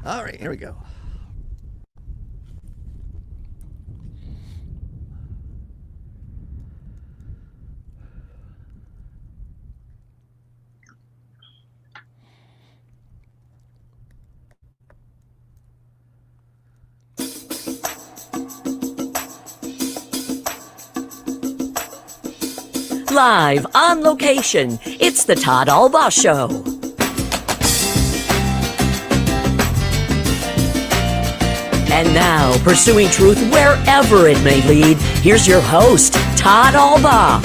All right, here we go. Live on location, it's the Todd Allbaugh Show. And now, pursuing truth wherever it may lead, here's your host, Todd Allbaugh.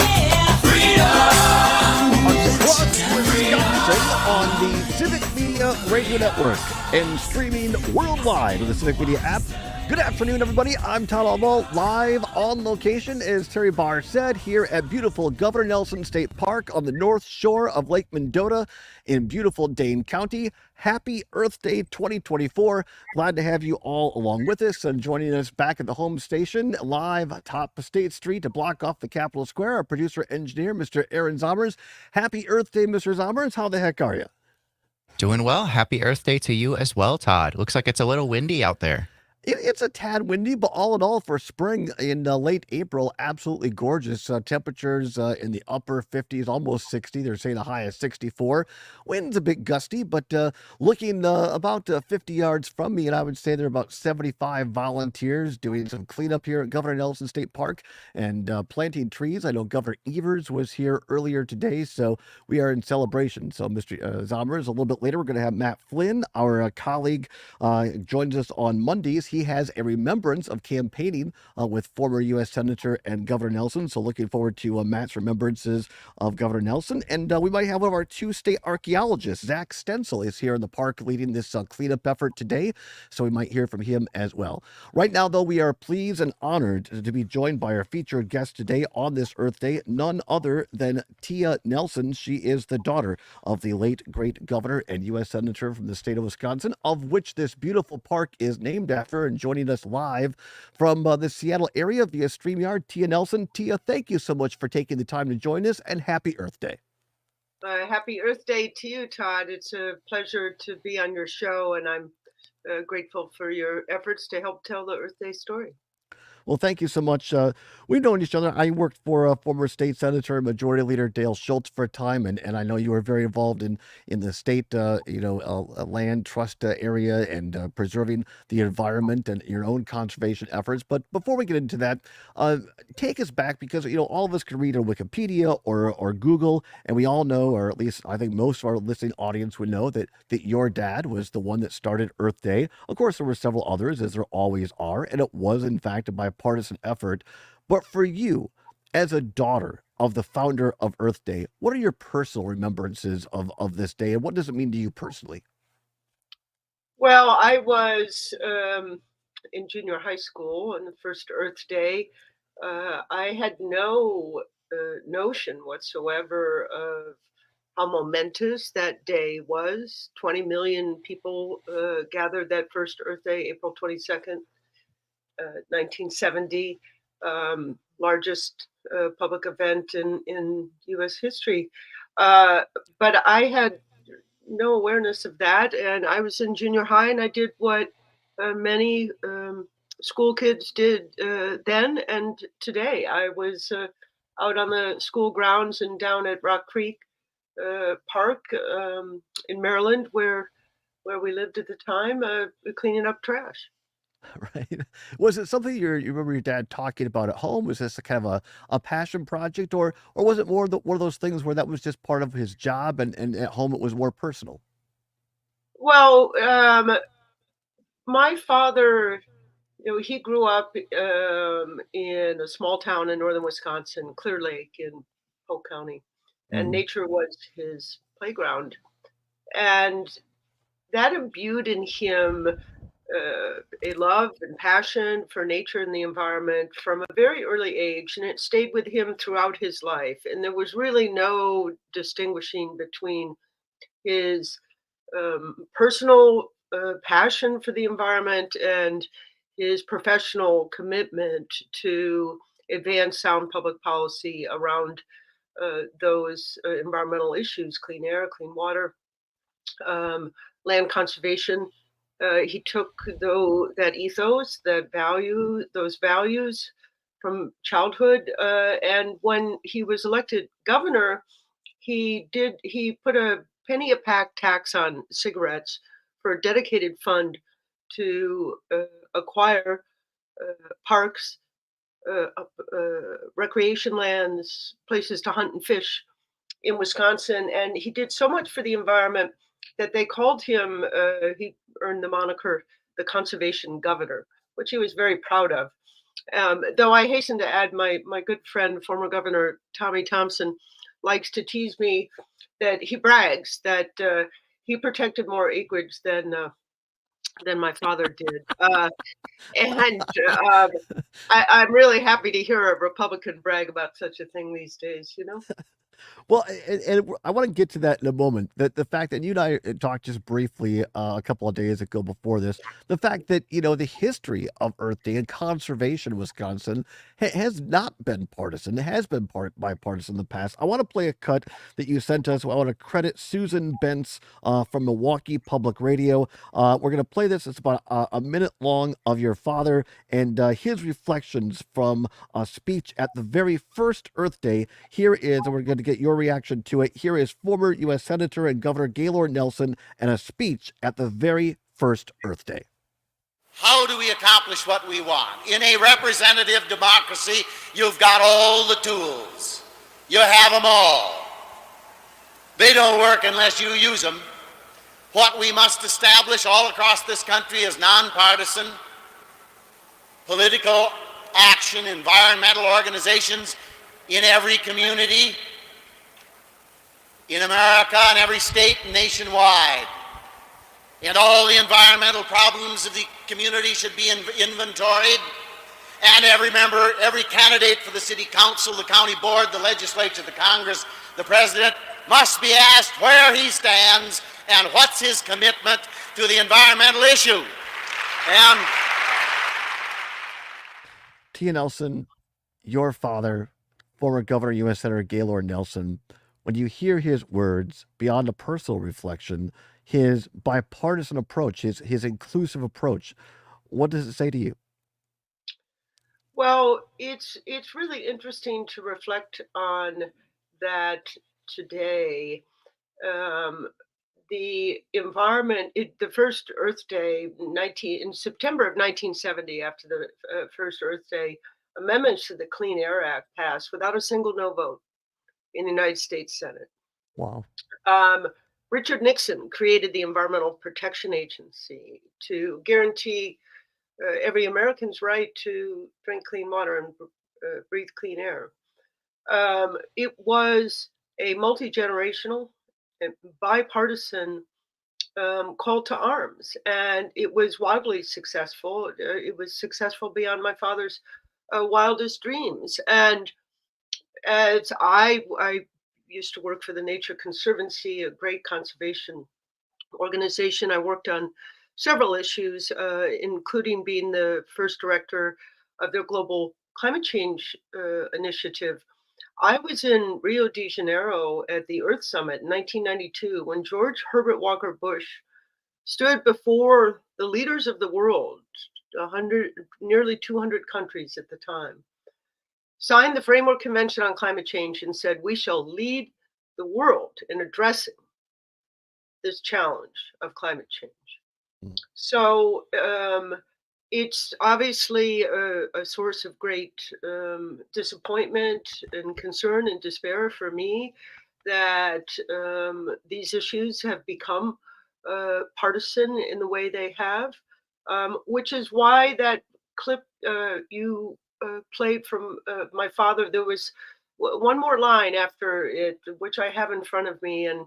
On the Civic Media Radio Network and streaming worldwide with the Civic Media app. Good afternoon, everybody. I'm Todd Allbaugh, live on location, as Terry Barr said, here at beautiful Governor Nelson State Park on the north shore of Lake Mendota in beautiful Dane County. Happy Earth Day 2024. Glad to have you all along with us and joining us back at the home station, live atop State Street to block off the Capitol Square. Our producer engineer, Mr. Aaron Zommers. Happy Earth Day, Mr. Zommers. How the heck are you? Doing well. Happy Earth Day to you as well, Todd. Looks like it's a little windy out there. It's a tad windy, but all in all, for spring in late April, absolutely gorgeous. Temperatures in the upper 50s, almost 60. They're saying a high of 64. Wind's a bit gusty, but looking about 50 yards from me, and I would say there are about 75 volunteers doing some cleanup here at Governor Nelson State Park and planting trees. I know Governor Evers was here earlier today, so we are in celebration. So, Mr. Zommers, a little bit later, we're going to have Matt Flynn, our colleague, joins us on Mondays. He has a remembrance of campaigning with former U.S. Senator and Governor Nelson. So looking forward to Matt's remembrances of Governor Nelson. And we might have one of our two state archaeologists, Zach Stencil, is here in the park leading this cleanup effort today. So we might hear from him as well. Right now, though, we are pleased and honored to be joined by our featured guest today on this Earth Day, none other than Tia Nelson. She is the daughter of the late, great governor and U.S. Senator from the state of Wisconsin, of which this beautiful park is named after. And joining us live from the Seattle area via StreamYard, Tia Nelson. Tia, thank you so much for taking the time to join us, and happy Earth Day. Happy Earth Day to you, Todd. It's a pleasure to be on your show, and I'm grateful for your efforts to help tell the Earth Day story. Well, thank you so much. We've known each other. I worked for former state senator and majority leader Dale Schultz for a time, and I know you were very involved in the state, land trust area and preserving the environment and your own conservation efforts. But before we get into that, take us back, because all of us can read on Wikipedia or Google, and we all know, or at least I think most of our listening audience would know, that your dad was the one that started Earth Day. Of course, there were several others, as there always are, and it was in fact a bipartisan effort. But for you, as a daughter of the founder of Earth Day, what are your personal remembrances of this day, and what does it mean to you personally? Well, I was in junior high school on the first Earth Day. I had no notion whatsoever of how momentous that day was. 20 million people gathered that first Earth Day, April 22nd, 1970. Largest public event in U.S. history. But I had no awareness of that, and I was in junior high, and I did what many school kids did then and today. I was out on the school grounds and down at Rock Creek Park in Maryland, where we lived at the time, cleaning up trash. Right. Was it something you remember your dad talking about at home? Was this a kind of a passion project, or was it more one of those things where that was just part of his job, and at home it was more personal? Well, my father, he grew up in a small town in northern Wisconsin, Clear Lake in Polk County, and Mhm. nature was his playground. And that imbued in him a love and passion for nature and the environment from a very early age, and it stayed with him throughout his life. And there was really no distinguishing between his personal passion for the environment and his professional commitment to advance sound public policy around those environmental issues: clean air, clean water, land conservation. He took that ethos, those values from childhood, and when he was elected governor, he put a penny a pack tax on cigarettes for a dedicated fund to acquire parks, recreation lands, places to hunt and fish in Wisconsin, and he did so much for the environment that they called him. He earned the moniker the Conservation Governor, which he was very proud of. Though I hasten to add, my good friend, former Governor Tommy Thompson, likes to tease me that he brags that he protected more acreage than my father did. And I'm really happy to hear a Republican brag about such a thing these days, you know? Well, and I want to get to that in a moment. That the fact that you and I talked just briefly a couple of days ago before this, the fact that the history of Earth Day and conservation in Wisconsin has not been partisan. It has been bipartisan in the past. I want to play a cut that you sent us. I want to credit Susan Bentz from Milwaukee Public Radio. We're going to play this. It's about a minute long of your father and his reflections from a speech at the very first Earth Day. Here is, and we're going to get your reaction to it. Here is former U.S. Senator and Governor Gaylord Nelson and a speech at the very first Earth Day. How do we accomplish what we want? In a representative democracy, you've got all the tools. You have them all. They don't work unless you use them. What we must establish all across this country is nonpartisan political action, environmental organizations in every community in America, in every state and nationwide. And all the environmental problems of the community should be inventoried. And every member, every candidate for the city council, the county board, the legislature, the Congress, the president must be asked where he stands and what's his commitment to the environmental issue. And Tia Nelson, your father, former Governor U.S. Senator Gaylord Nelson, when you hear his words, beyond a personal reflection, his bipartisan approach, his inclusive approach, what does it say to you? Well, it's really interesting to reflect on that today. Um, the environment, the first Earth Day, in September of 1970, after the first Earth Day, amendments to the Clean Air Act passed without a single no vote in the United States Senate. Wow. Richard Nixon created the Environmental Protection Agency to guarantee every American's right to drink clean water and breathe clean air. It was a multi-generational and bipartisan call to arms, and it was wildly successful. It was successful beyond my father's wildest dreams. And as I used to work for the Nature Conservancy, a great conservation organization. I worked on several issues, including being the first director of their global climate change initiative. I was in Rio de Janeiro at the Earth Summit in 1992 when George Herbert Walker Bush stood before the leaders of the world, nearly 200 countries at the time, signed the Framework Convention on Climate Change and said, "We shall lead the world in addressing this challenge of climate change." Mm. So it's obviously a source of great disappointment and concern and despair for me that these issues have become partisan in the way they have, which is why that clip you played from my father, there was one more line after it, which I have in front of me, and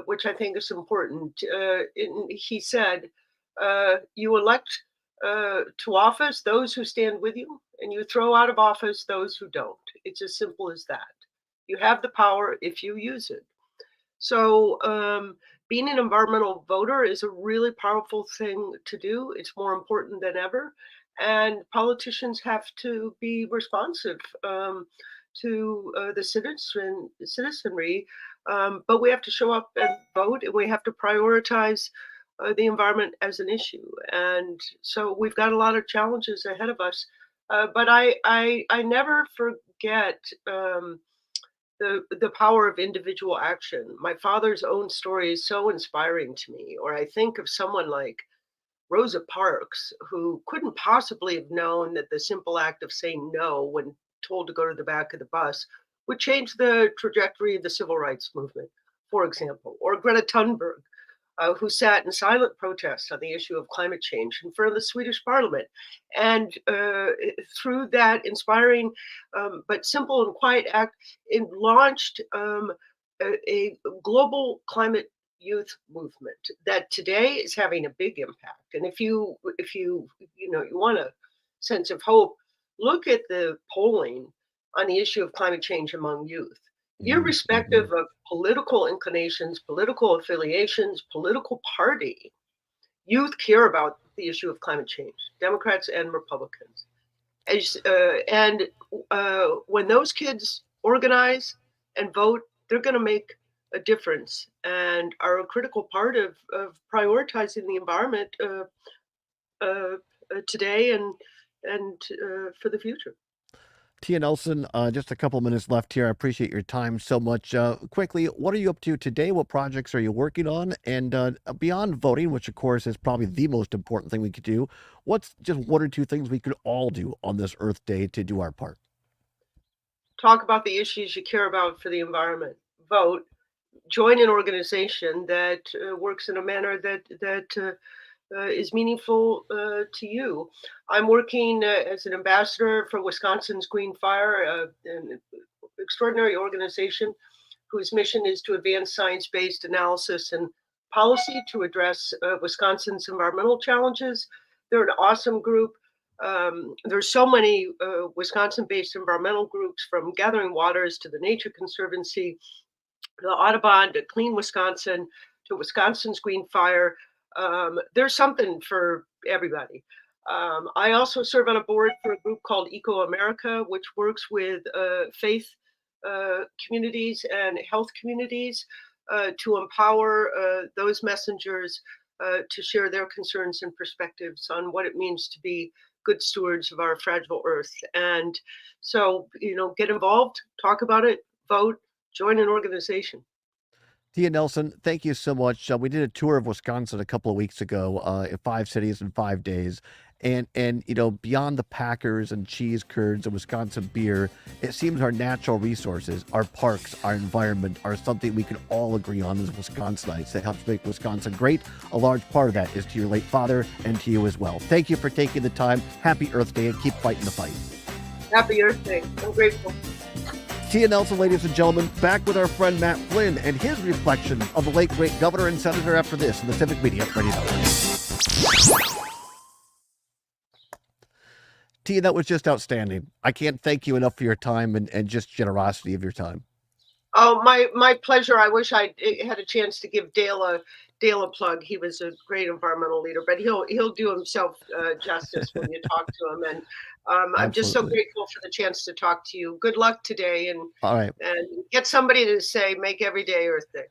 which I think is important. He said, "You elect to office those who stand with you, and you throw out of office those who don't. It's as simple as that. You have the power if you use it." So, being an environmental voter is a really powerful thing to do. It's more important than ever. And politicians have to be responsive to the citizenry. But we have to show up and vote, and we have to prioritize the environment as an issue. And so we've got a lot of challenges ahead of us. But I never forget the power of individual action. My father's own story is so inspiring to me. Or I think of someone like Rosa Parks, who couldn't possibly have known that the simple act of saying no when told to go to the back of the bus would change the trajectory of the civil rights movement, for example. Or Greta Thunberg, who sat in silent protest on the issue of climate change in front of the Swedish parliament. And through that inspiring but simple and quiet act, it launched a global climate youth movement that today is having a big impact. And if you want a sense of hope, look at the polling on the issue of climate change among youth, irrespective of political inclinations, political affiliations, political party. Youth care about the issue of climate change, Democrats and Republicans. And when those kids organize and vote, they're going to make a difference and are a critical part of prioritizing the environment today and for the future. Tia Nelson, just a couple minutes left here. I appreciate your time so much. Quickly, what are you up to today? What projects are you working on? And beyond voting, which of course is probably the most important thing we could do, what's just one or two things we could all do on this Earth Day to do our part? Talk about the issues you care about for the environment. Vote. Join an organization that works in a manner that is meaningful to you. I'm working as an ambassador for Wisconsin's Green Fire, an extraordinary organization whose mission is to advance science-based analysis and policy to address Wisconsin's environmental challenges. They're an awesome group. There's so many Wisconsin-based environmental groups, from Gathering Waters to the Nature Conservancy, the Audubon, to Clean Wisconsin, to Wisconsin's Green Fire. There's something for everybody. I also serve on a board for a group called Eco America, which works with faith communities and health communities to empower those messengers to share their concerns and perspectives on what it means to be good stewards of our fragile earth. And so, get involved, talk about it, vote, join an organization. Tia Nelson, thank you so much. We did a tour of Wisconsin a couple of weeks ago, in 5 cities in 5 days. And beyond the Packers and cheese curds and Wisconsin beer, it seems our natural resources, our parks, our environment are something we can all agree on as Wisconsinites that helps make Wisconsin great. A large part of that is to your late father and to you as well. Thank you for taking the time. Happy Earth Day and keep fighting the fight. Happy Earth Day. I'm grateful. Tia Nelson, ladies and gentlemen, back with our friend Matt Flynn and his reflection of the late great governor and senator after this in the Civic Media Radio Network. Tia, that was just outstanding. I can't thank you enough for your time and just generosity of your time. Oh, my pleasure. I wish I had a chance to give Dale a plug. He was a great environmental leader, but he'll do himself justice when you talk to him. And I'm just so grateful for the chance to talk to you. Good luck today, and all right, and get somebody to say make every day Earth Day.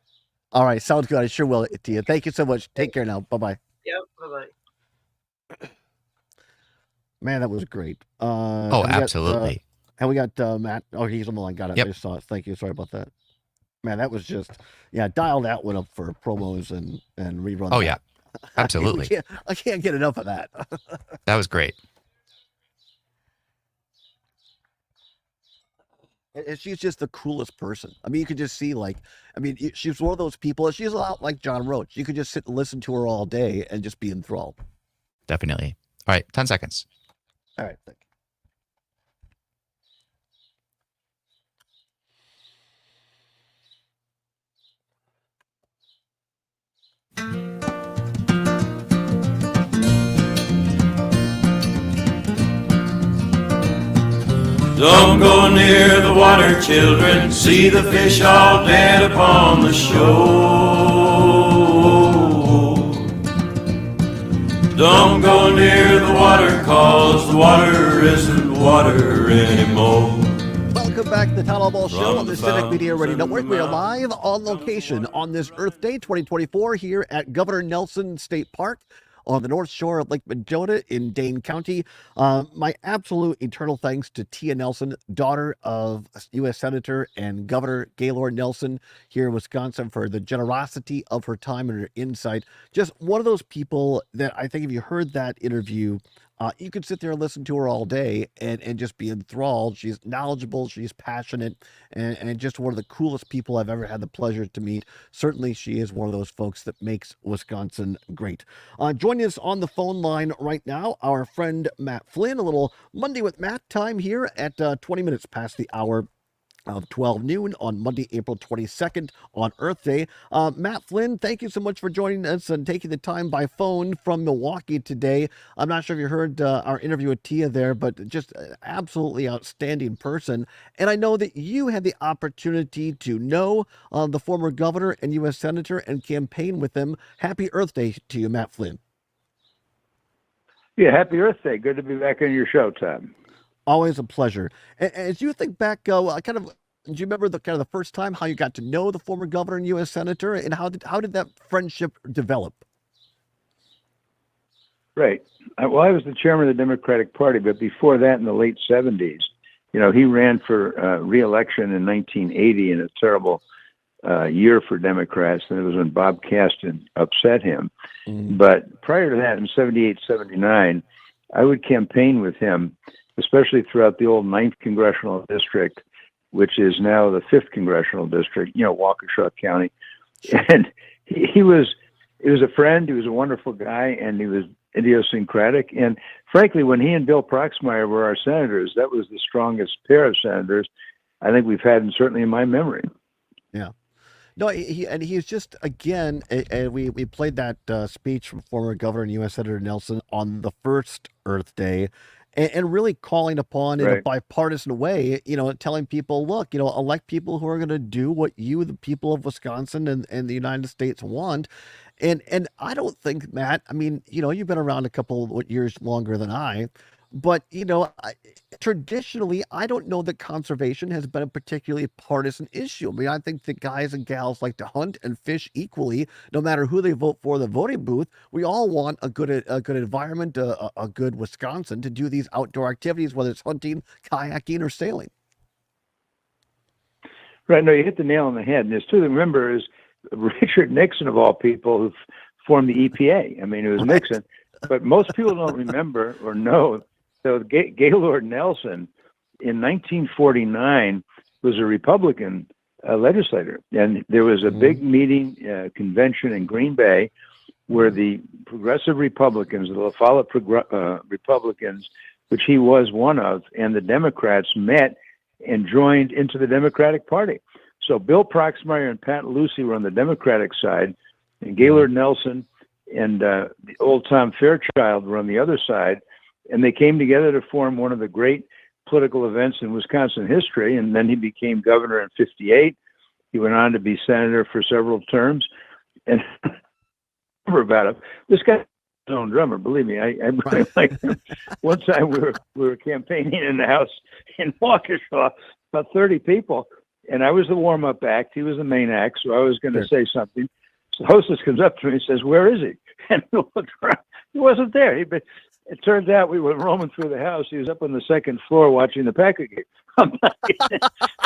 All right, sounds good. I sure will, Tia. Thank you so much. Take care now. Bye-bye. Yep, bye-bye. Man, that was great. Absolutely. And we got Matt. Oh, he's on the line. Got it. Yep. I just saw it. Thank you. Sorry about that. Man, that was just, dial that one up for promos and rerun. Oh, that. yeah. Absolutely. I can't get enough of that. That was great. And she's just the coolest person. I mean, you could just see, she's one of those people. She's a lot like John Roach. You could just sit and listen to her all day and just be enthralled. Definitely. All right, 10 seconds. All right, thank you. Don't go near the water, children, see the fish all dead upon the shore. Don't go near the water, 'cause the water isn't water anymore. Welcome back to the Todd Allbaugh Show From on the the Civic Media fountains Radio and Network. the We are mountains. live on location on this Earth Day 2024 here at Governor Nelson State Park on the North Shore of Lake Mendota in Dane County. My absolute eternal thanks to Tia Nelson, daughter of U.S. Senator and Governor Gaylord Nelson here in Wisconsin, for the generosity of her time and her insight. Just one of those people that I think if you heard that interview, you could sit there and listen to her all day and just be enthralled. She's knowledgeable, she's passionate, and just one of the coolest people I've ever had the pleasure to meet. Certainly, she is one of those folks that makes Wisconsin great. Joining us on the phone line right now, our friend Matt Flynn. A little Monday with Matt time here at 20 minutes past the hour of 12 noon on Monday, April 22nd on Earth Day. Matt Flynn, thank you so much for joining us and taking the time by phone from Milwaukee today. I'm not sure if you heard our interview with Tia there, but just an absolutely outstanding person. And I know that you had the opportunity to know the former governor and U.S. Senator and campaign with him. Happy Earth Day to you, Matt Flynn. Yeah, happy Earth Day. Good to be back on your show, Todd. Always a pleasure. As you think back, do you remember the first time how you got to know the former governor and U.S. senator, and how did that friendship develop? Right. Well, I was the chairman of the Democratic Party, but before that, in the late '70s, he ran for re-election in 1980 in a terrible year for Democrats, and it was when Bob Caston upset him. But prior to that, in '78, '79, I would campaign with him, especially throughout the old 9th Congressional District, which is now the 5th Congressional District, Waukesha County. And he was a friend. He was a wonderful guy, and he was idiosyncratic. And frankly, when he and Bill Proxmire were our senators, that was the strongest pair of senators I think we've had, and certainly in my memory. Yeah. No, he's just, again, and we played that speech from former Governor and U.S. Senator Nelson on the first Earth Day, and really calling upon in a bipartisan way, telling people, look, elect people who are going to do what you, the people of Wisconsin and the United States, want. And I don't think, Matt, I mean, you've been around a couple of years longer than I, but, traditionally, I don't know that conservation has been a particularly partisan issue. I mean, I think that guys and gals like to hunt and fish equally, no matter who they vote for the voting booth. We all want a good environment, a good Wisconsin to do these outdoor activities, whether it's hunting, kayaking, or sailing. Right. No, you hit the nail on the head. And there's two to remember is Richard Nixon, of all people, who formed the EPA. I mean, it was Nixon. But most people don't remember or know. So Gaylord Nelson in 1949 was a Republican legislator. And there was a big meeting, convention in Green Bay, where the progressive Republicans, the La Follette Republicans, which he was one of, and the Democrats met and joined into the Democratic Party. So Bill Proxmire and Pat Lucey were on the Democratic side, and Gaylord Nelson and the old Tom Fairchild were on the other side, and they came together to form one of the great political events in Wisconsin history. And then he became governor in '58. He went on to be senator for several terms. And remember about him, this guy, his own drummer. Believe me, I really like him. One time we were campaigning in the house in Waukesha, about 30 people, and I was the warm-up act. He was the main act, so I was going to say something. So the hostess comes up to me and says, "Where is he?" And we looked around. He wasn't there. It turns out we were roaming through the house. He was up on the second floor watching the Packer game.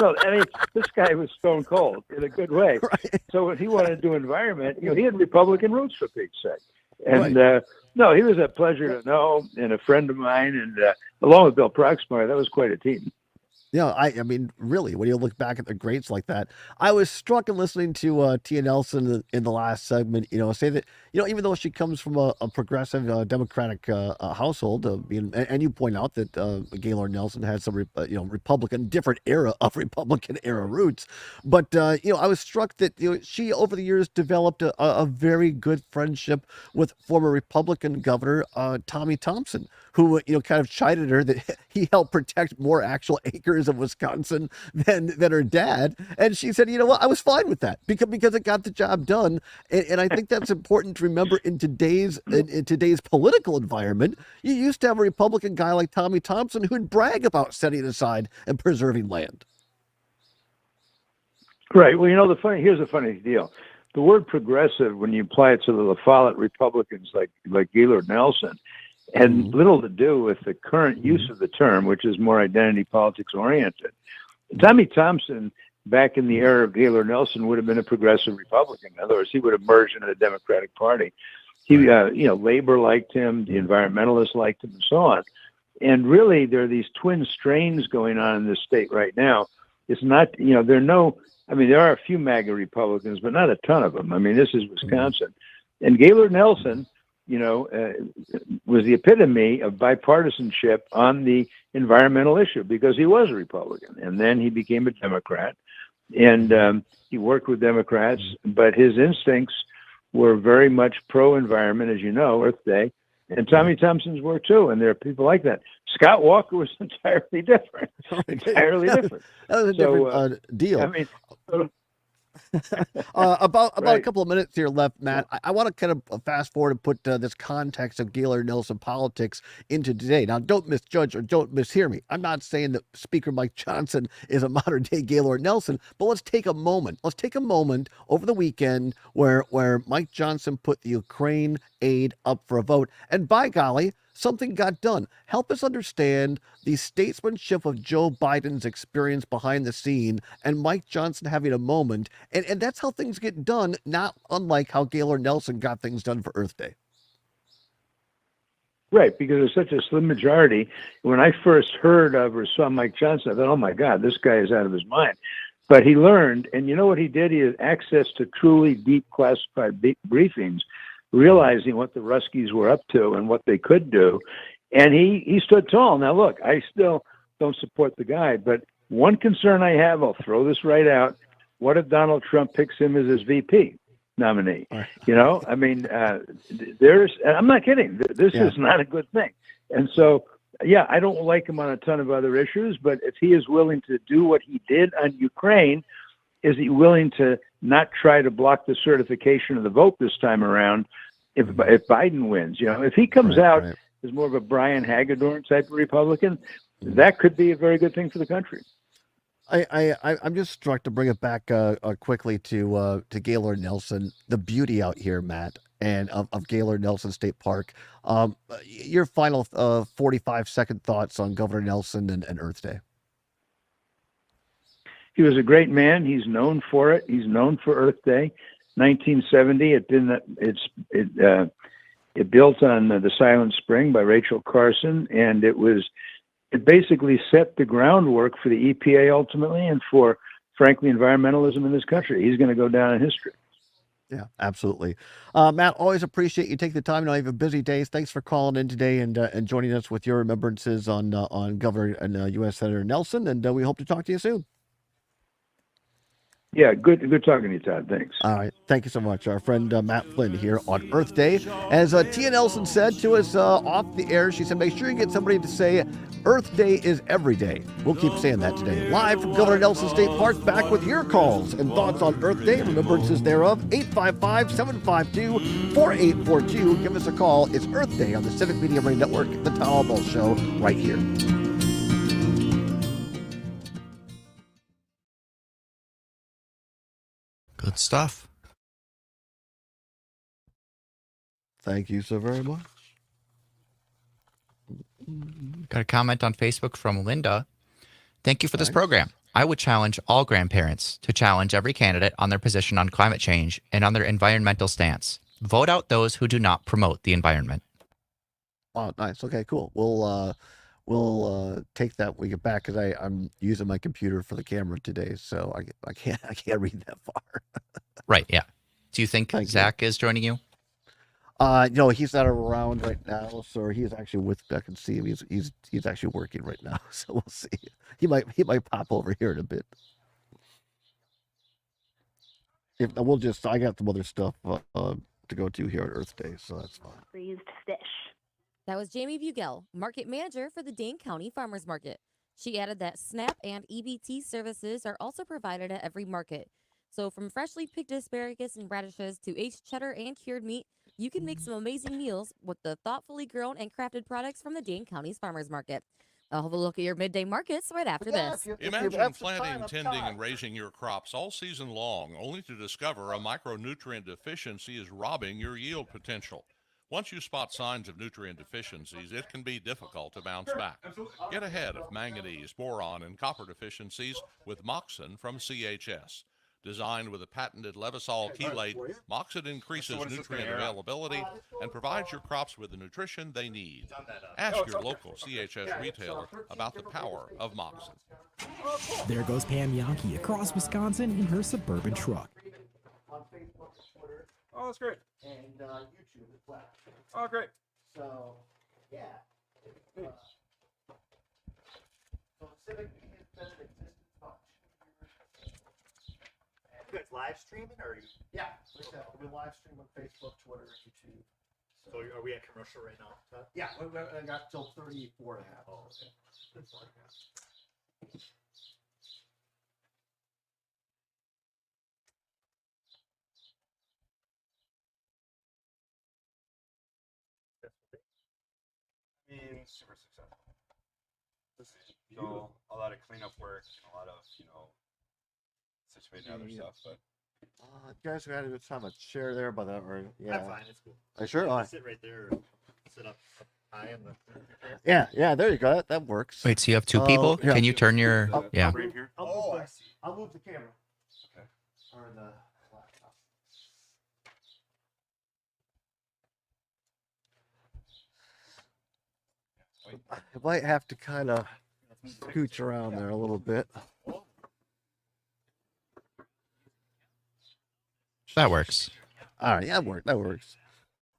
So, I mean, this guy was stone cold in a good way. Right. So when he wanted to do environment, he had Republican roots, for Pete's sake. And no, he was a pleasure to know and a friend of mine. And along with Bill Proxmire, that was quite a team. Yeah, I mean, really, when you look back at the greats like that, I was struck in listening to Tia Nelson in the last segment, say that, even though she comes from a progressive Democratic household, and you point out that Gaylord Nelson had some, different era of Republican era roots. But, I was struck that, she over the years developed a very good friendship with former Republican Governor Tommy Thompson, who, kind of chided her that he helped protect more actual acres of Wisconsin than her dad. And she said, I was fine with that because it got the job done. And I think that's important to remember in today's political environment. You used to have a Republican guy like Tommy Thompson who'd brag about setting aside and preserving land. Right. Well, here's the funny deal. The word progressive, when you apply it to the La Follette Republicans like Gaylord Nelson, had little to do with the current use of the term, which is more identity politics oriented. Tommy Thompson, back in the era of Gaylord Nelson, would have been a progressive Republican. In other words, he would have merged into the Democratic Party. He, labor liked him, the environmentalists liked him, and so on. And really, there are these twin strains going on in this state right now. It's not, there are a few MAGA Republicans, but not a ton of them. I mean, this is Wisconsin. And Gaylord Nelson, was the epitome of bipartisanship on the environmental issue because he was a Republican. And then he became a Democrat. And he worked with Democrats, but his instincts were very much pro-environment, as you know, Earth Day. And Tommy Thompson's were too, and there are people like that. Scott Walker was entirely different. Entirely different. That was a different deal. I mean, about a Right. couple of minutes here left, Matt. I want to kind of fast forward and put this context of Gaylord Nelson politics into today. Now, don't misjudge or don't mishear me. I'm not saying that Speaker Mike Johnson is a modern day Gaylord Nelson, but let's take a moment. Let's take a moment over the weekend where Mike Johnson put the Ukraine aid up for a vote, and by golly, something got done. Help us understand the statesmanship of Joe Biden's experience behind the scene and Mike Johnson having a moment. And that's how things get done, not unlike how Gaylord Nelson got things done for Earth Day. Right, because there's such a slim majority. When I first heard of or saw Mike Johnson, I thought, oh my God, this guy is out of his mind. But he learned, and you know what he did? He had access to truly deep classified briefings, realizing what the Ruskies were up to and what they could do. And he stood tall. Now, look, I still don't support the guy, but one concern I have, I'll throw this right out. What if Donald Trump picks him as his VP nominee? I mean, I'm not kidding. This is not a good thing. And so, yeah, I don't like him on a ton of other issues, but if he is willing to do what he did on Ukraine, is he willing to not try to block the certification of the vote this time around if Biden wins? If he comes out as more of a Brian Hagedorn type of Republican, that could be a very good thing for the country. I'm just struck to bring it back quickly to Gaylord Nelson, the beauty out here, Matt, and of Gaylord Nelson State Park. Your final 45-second thoughts on Governor Nelson and Earth Day. He was a great man. He's known for it. He's known for Earth Day. 1970. It built on the Silent Spring by Rachel Carson, and it basically set the groundwork for the EPA ultimately, and for, frankly, environmentalism in this country. He's going to go down in history. Yeah, absolutely. Matt, always appreciate you take the time. I know you have a busy day. Thanks for calling in today and joining us with your remembrances on Governor and U.S. Senator Nelson, and we hope to talk to you soon. Yeah, good talking to you, Todd. Thanks. All right. Thank you so much. Our friend Matt Flynn here on Earth Day. As Tia Nelson said to us off the air, she said, make sure you get somebody to say Earth Day is every day. We'll keep saying that today. Live from Governor Nelson State Park, back with your calls and thoughts on Earth Day, remembrances thereof. 855-752-4842. Give us a call. It's Earth Day on the Civic Media Radio Network, the Todd Allbaugh Show, right here. Good stuff. Thank you so very much. Got a comment on Facebook from Linda. Thank you for this program. I would challenge all grandparents to challenge every candidate on their position on climate change and on their environmental stance. Vote out those who do not promote the environment. Oh, nice. Okay, cool. We'll take that when we get back, because I'm using my computer for the camera today, so I can't read that far. Right. Yeah. Do you think Zach is joining you? No, he's not around right now, so he's actually with. I can see him. He's actually working right now, so we'll see. He might pop over here in a bit. I got some other stuff to go to here at Earth Day, so that's fine. Freezed fish. That was Jamie Bugel, market manager for the Dane County Farmers Market. She added that SNAP and EBT services are also provided at every market. So from freshly picked asparagus and radishes to aged cheddar and cured meat, you can make some amazing meals with the thoughtfully grown and crafted products from the Dane County's Farmers Market. I'll have a look at your midday markets right after this. Imagine planting, tending, and raising your crops all season long, only to discover a micronutrient deficiency is robbing your yield potential. Once you spot signs of nutrient deficiencies, it can be difficult to bounce back. Get ahead of manganese, boron, and copper deficiencies with Moxon from CHS. Designed with a patented Levisol chelate, Moxon increases nutrient availability and provides your crops with the nutrition they need. Ask your local CHS retailer about the power of Moxon. There goes Pam Yankee across Wisconsin in her suburban truck. On Facebook, Twitter, Oh, that's great. and YouTube as well. Oh, great. So, yeah. So Civic Media's been in existence about 2 years. You guys live streaming or? Yeah, we live stream on Facebook, Twitter, YouTube. So are we at commercial right now, Todd? Yeah, I got till 34 and a half. Oh, okay. I mean, super successful. So a lot of cleanup work, a lot of, situating other stuff, but. Guys, we had to have a chair there, but or yeah. I'm fine, it's cool. Sure. You can sit right there or sit up high in the. Yeah, there you go. That works. Wait, so you have two people? yeah. Can you turn your yeah? Right here? Oh, I see. I'll move the camera. Okay. Or the laptop. I might have to kind of scooch around there a little bit. That works. All right, that works.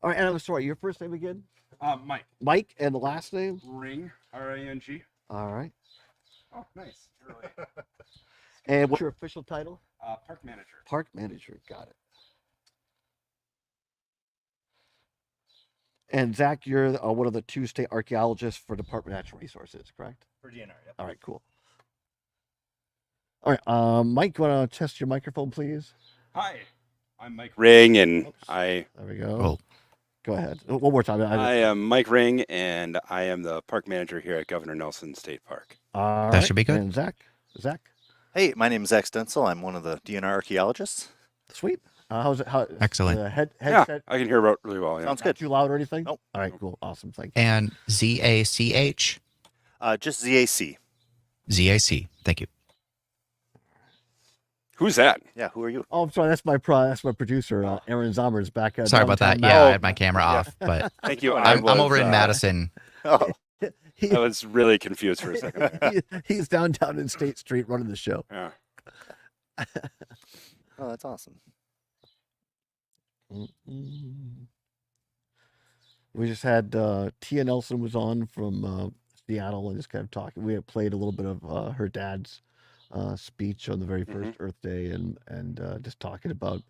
All right, and I'm sorry, your first name again? Mike. Mike, and the last name? Ring, R-I-N-G. All right. Oh, nice. Really. And what's your official title? Park manager. Park manager. Got it. And Zach, you're one of the 2 state archaeologists for Department of Natural Resources, correct? For DNR, yep. All right, cool. All right, Mike, you want to test your microphone, please? Hi, I'm Mike Ring, and Oops. I There we go. Oh. Go ahead. One more time. I am Mike Ring, and I am the park manager here at Governor Nelson State Park. All That right, should be good. And Zach? Hey, my name is Zach Stencil. I'm one of the DNR archaeologists. Sweet. How's it? How, Excellent. Yeah, headset? I can hear really well. Yeah. Sounds Not good. too loud or anything? Nope. All right, cool. Awesome. Thank you. And ZACH? Just ZAC. ZAC. Thank you. Who's that? Yeah, who are you? Oh, I'm sorry. That's my producer, Aaron Zommers, back at Sorry about that. downtown Yeah, I Madison. had my camera off, but Thank you. I'm over in Madison. Oh, I was really confused for a second. He's downtown in State Street running the show. Yeah. oh, that's awesome. We just had Tia Nelson was on from Seattle and just kind of talking. We had played a little bit of her dad's speech on the very first Earth Day and just talking about,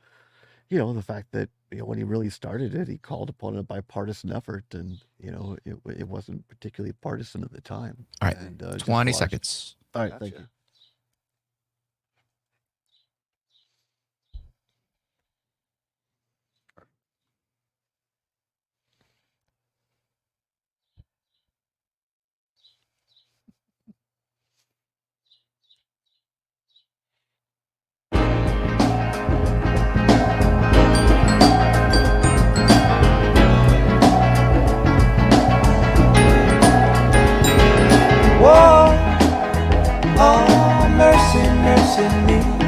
the fact that, when he really started it, he called upon a bipartisan effort and, it wasn't particularly partisan at the time. All right. And, just 20 a lot of- seconds. All right. Thank Gotcha. you. Whoa, oh, mercy, mercy me.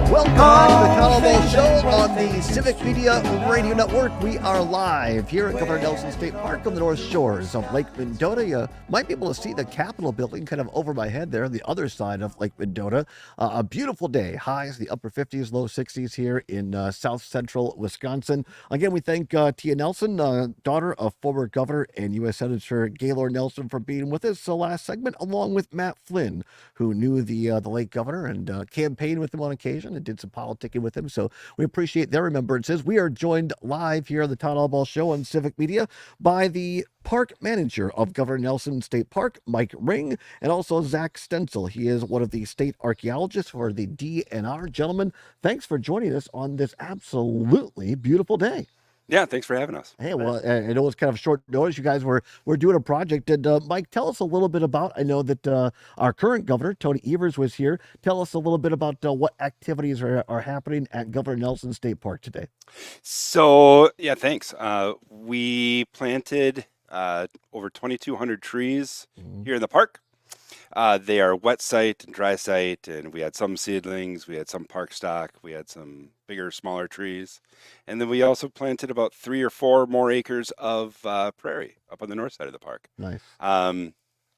Welcome back to the Allbaugh Show on the Civic Media Radio Network. We are live here at Governor Nelson State Park on the north shores of Lake Mendota. You might be able to see the Capitol building kind of over my head there on the other side of Lake Mendota. A beautiful day. Highs the upper 50s, low 60s here in south central Wisconsin. Again, we thank Tia Nelson, daughter of former Governor and U.S. Senator Gaylord Nelson, for being with us the last segment, along with Matt Flynn, who knew the late governor and campaigned with him on occasion and did some politicking with him. So we appreciate their remembrances. We are joined live here on the Todd Allbaugh Show on Civic Media by the park manager of Governor Nelson State Park, Mike Ring, and also Zach Stencil. He is one of the state archaeologists for the DNR. Gentlemen, thanks for joining us on this absolutely beautiful day. Yeah, thanks for having us. Hey, well, I know it's kind of short notice. You guys were doing a project. And Mike, tell us a little bit about. I know that our current governor, Tony Evers, was here. Tell us a little bit about what activities are happening at Governor Nelson State Park today. So, yeah, thanks. We planted over 2,200 trees here in the park. They are wet site and dry site, and we had some seedlings, we had some park stock, we had some bigger, smaller trees, and then we also planted about 3 or 4 more acres of prairie up on the north side of the park. Nice.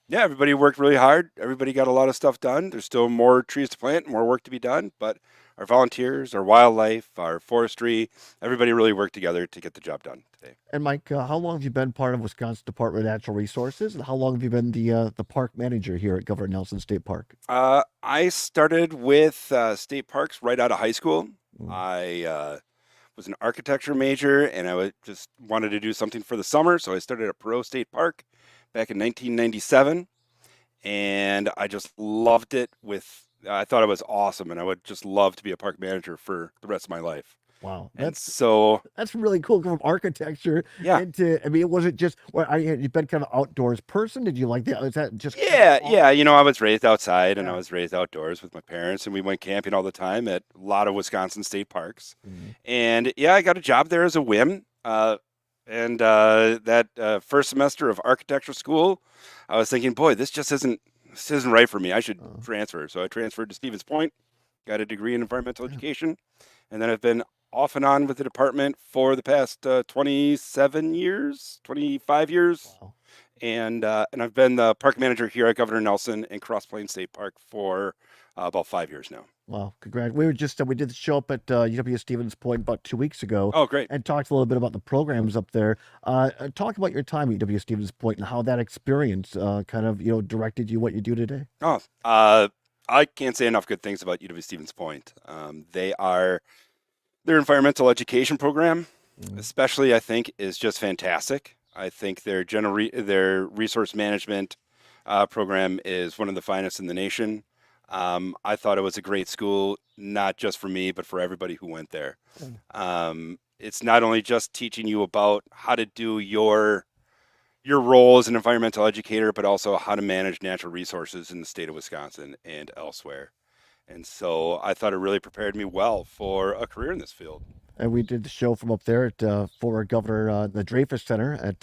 Yeah, everybody worked really hard. Everybody got a lot of stuff done. There's still more trees to plant, more work to be done, but our volunteers, our wildlife, our forestry, everybody really worked together to get the job done today. And Mike, how long have you been part of Wisconsin Department of Natural Resources, and how long have you been the park manager here at Governor Nelson State Park? I started with state parks right out of high school. I was an architecture major, and just wanted to do something for the summer, so I started at Perot State Park back in 1997, and I just loved it. I thought it was awesome, and I would just love to be a park manager for the rest of my life. Wow, that's really cool. From architecture, yeah. Into, I mean, was it just? You've been kind of outdoors person. Did you like that? Is that just? Yeah. You know, I was raised outside, and I was raised outdoors with my parents, and we went camping all the time at a lot of Wisconsin state parks. And yeah, I got a job there as a whim. And that first semester of architecture school, I was thinking, boy, this isn't right for me. I should transfer. So I transferred to Stevens Point, got a degree in environmental education, and then I've been off and on with the department for the past 25 years. Wow. And I've been the park manager here at Governor Nelson and Cross Plains State Park for about 5 years now. Wow, congrats. We did the show up at UW Stevens Point about 2 weeks ago. Oh, great. And talked a little bit about the programs up there. Talk about your time at UW Stevens Point and how that experience kind of, directed you what you do today. Oh, I can't say enough good things about UW Stevens Point. Their environmental education program, especially, I think, is just fantastic. I think their resource management program is one of the finest in the nation. I thought it was a great school, not just for me, but for everybody who went there. It's not only just teaching you about how to do your role as an environmental educator, but also how to manage natural resources in the state of Wisconsin and elsewhere. And so I thought it really prepared me well for a career in this field. And we did the show from up there at former Governor, the Dreyfus Center at,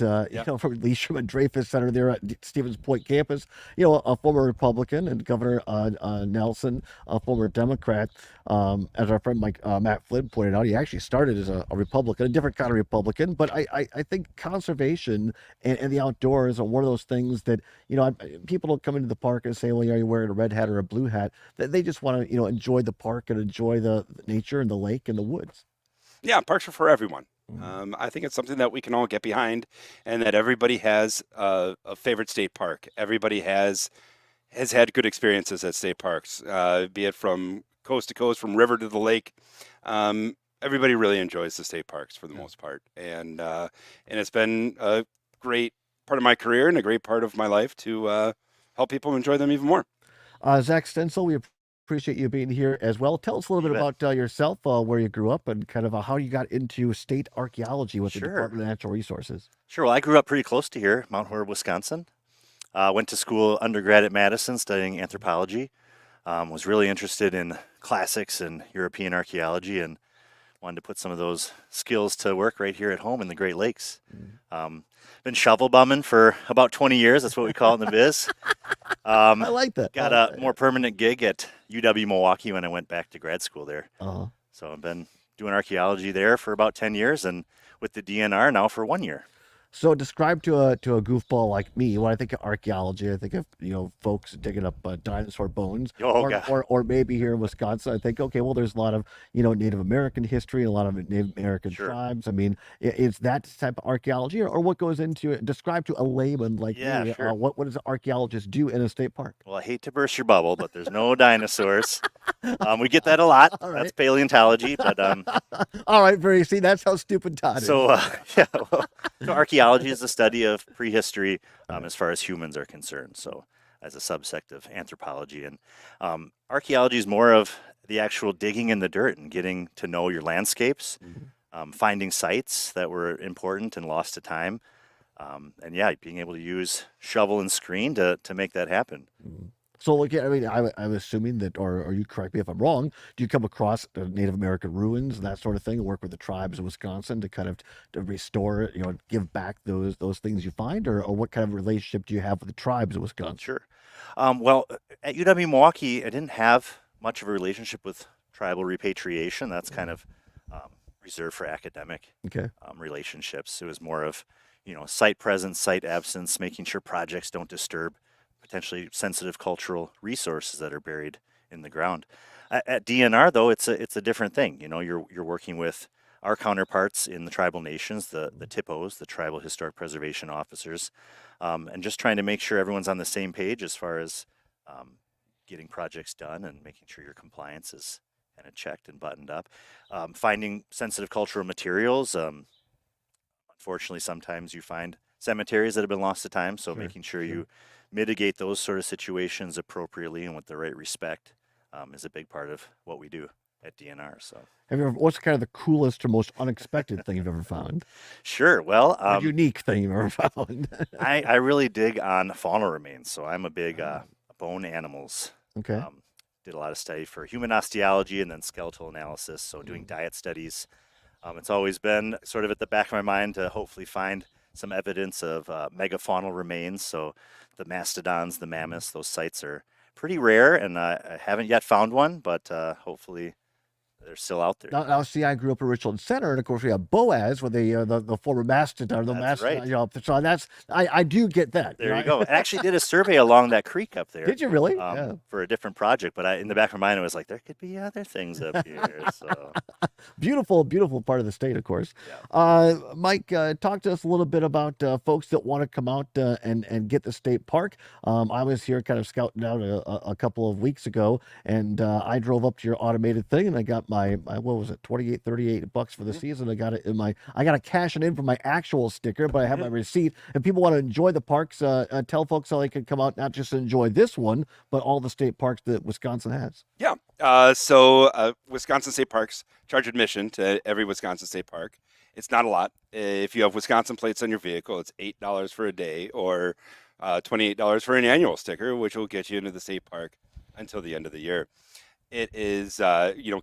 from Lee Sherman Dreyfus Center there at Stevens Point campus. A former Republican, and Governor Nelson, a former Democrat. As our friend Matt Flynn pointed out, he actually started as a Republican, a different kind of Republican. But I think conservation and the outdoors are one of those things that, people don't come into the park and say, well, are you wearing a red hat or a blue hat? They just want to, enjoy the park and enjoy the nature and the lake and the woods. Yeah, parks are for everyone. I think it's something that we can all get behind, and that everybody has a favorite state park. Everybody has had good experiences at state parks, be it from coast to coast, from river to the lake. Everybody really enjoys the state parks for the most part, and it's been a great part of my career and a great part of my life to help people enjoy them even more. Zach Stensel, we appreciate you being here as well. Tell us a little bit about yourself, where you grew up, and kind of how you got into state archaeology with the Department of Natural Resources. Sure. Well, I grew up pretty close to here, Mount Horeb, Wisconsin. Went to school undergrad at Madison studying anthropology. Was really interested in classics and European archaeology, and wanted to put some of those skills to work right here at home in the Great Lakes. Been shovel bumming for about 20 years. That's what we call it in the biz. I like that. Got a more permanent gig at UW Milwaukee when I went back to grad school there. So I've been doing archaeology there for about 10 years, and with the DNR now for 1 year. So describe to a goofball like me, when I think of archaeology, I think of, folks digging up dinosaur bones, or maybe here in Wisconsin, I think, okay, well, there's a lot of, Native American history, a lot of Native American tribes. I mean, is that type of archaeology, or what goes into it? Describe to a layman like me, what does an archaeologist do in a state park? Well, I hate to burst your bubble, but there's no dinosaurs. We get that a lot. That's paleontology, but all right, see, that's how stupid Todd is. So archaeology is the study of prehistory as far as humans are concerned. So as a subsect of anthropology, and archaeology is more of the actual digging in the dirt and getting to know your landscapes. finding sites that were important and lost to time. And yeah, being able to use shovel and screen to make that happen. So, like, I mean, I'm assuming that, or you correct me if I'm wrong, do you come across Native American ruins and that sort of thing, and work with the tribes of Wisconsin to kind of to restore, give back those things you find, or what kind of relationship do you have with the tribes of Wisconsin? Sure. Well, at UW Milwaukee, I didn't have much of a relationship with tribal repatriation. That's kind of reserved for academic relationships. It was more of, site presence, site absence, making sure projects don't disturb potentially sensitive cultural resources that are buried in the ground. At DNR, though, it's a different thing. You're working with our counterparts in the tribal nations, the TIPOs, the Tribal Historic Preservation Officers, and just trying to make sure everyone's on the same page as far as getting projects done and making sure your compliance is kind of checked and buttoned up. Finding sensitive cultural materials. Unfortunately, sometimes you find cemeteries that have been lost to time, so making sure you mitigate those sort of situations appropriately and with the right respect is a big part of what we do at DNR. So, What's kind of the coolest or most unexpected thing you've ever found? Sure. Well, or unique thing you've ever found. I really dig on faunal remains, so I'm a big bone animals. Okay. Did a lot of study for human osteology and then skeletal analysis. So doing diet studies, it's always been sort of at the back of my mind to hopefully find some evidence of megafaunal remains. So the mastodons, the mammoths, those sites are pretty rare, and I haven't yet found one, but hopefully they're still out there. Now, see, I grew up in Richland Center, and of course we have Boaz, where the former mastodon, That's right. So that's I do get that. There you go. I actually did a survey along that creek up there. Did you really? For a different project, but in the back of my mind, I was like, there could be other things up here. So beautiful part of the state, of course. Mike, talk to us a little bit about folks that want to come out and get the state park. I was here kind of scouting out a couple of weeks ago, and I drove up to your automated thing, and I got my what was it, $38 for the season. I got it in I got to cash it in for my actual sticker, but I have my receipt. If people want to enjoy the parks, tell folks how they can come out, not just enjoy this one, but all the state parks that Wisconsin has. Yeah. So Wisconsin State Parks charge admission to every Wisconsin State Park. It's not a lot. If you have Wisconsin plates on your vehicle, it's $8 for a day, or $28 for an annual sticker, which will get you into the state park until the end of the year. It is,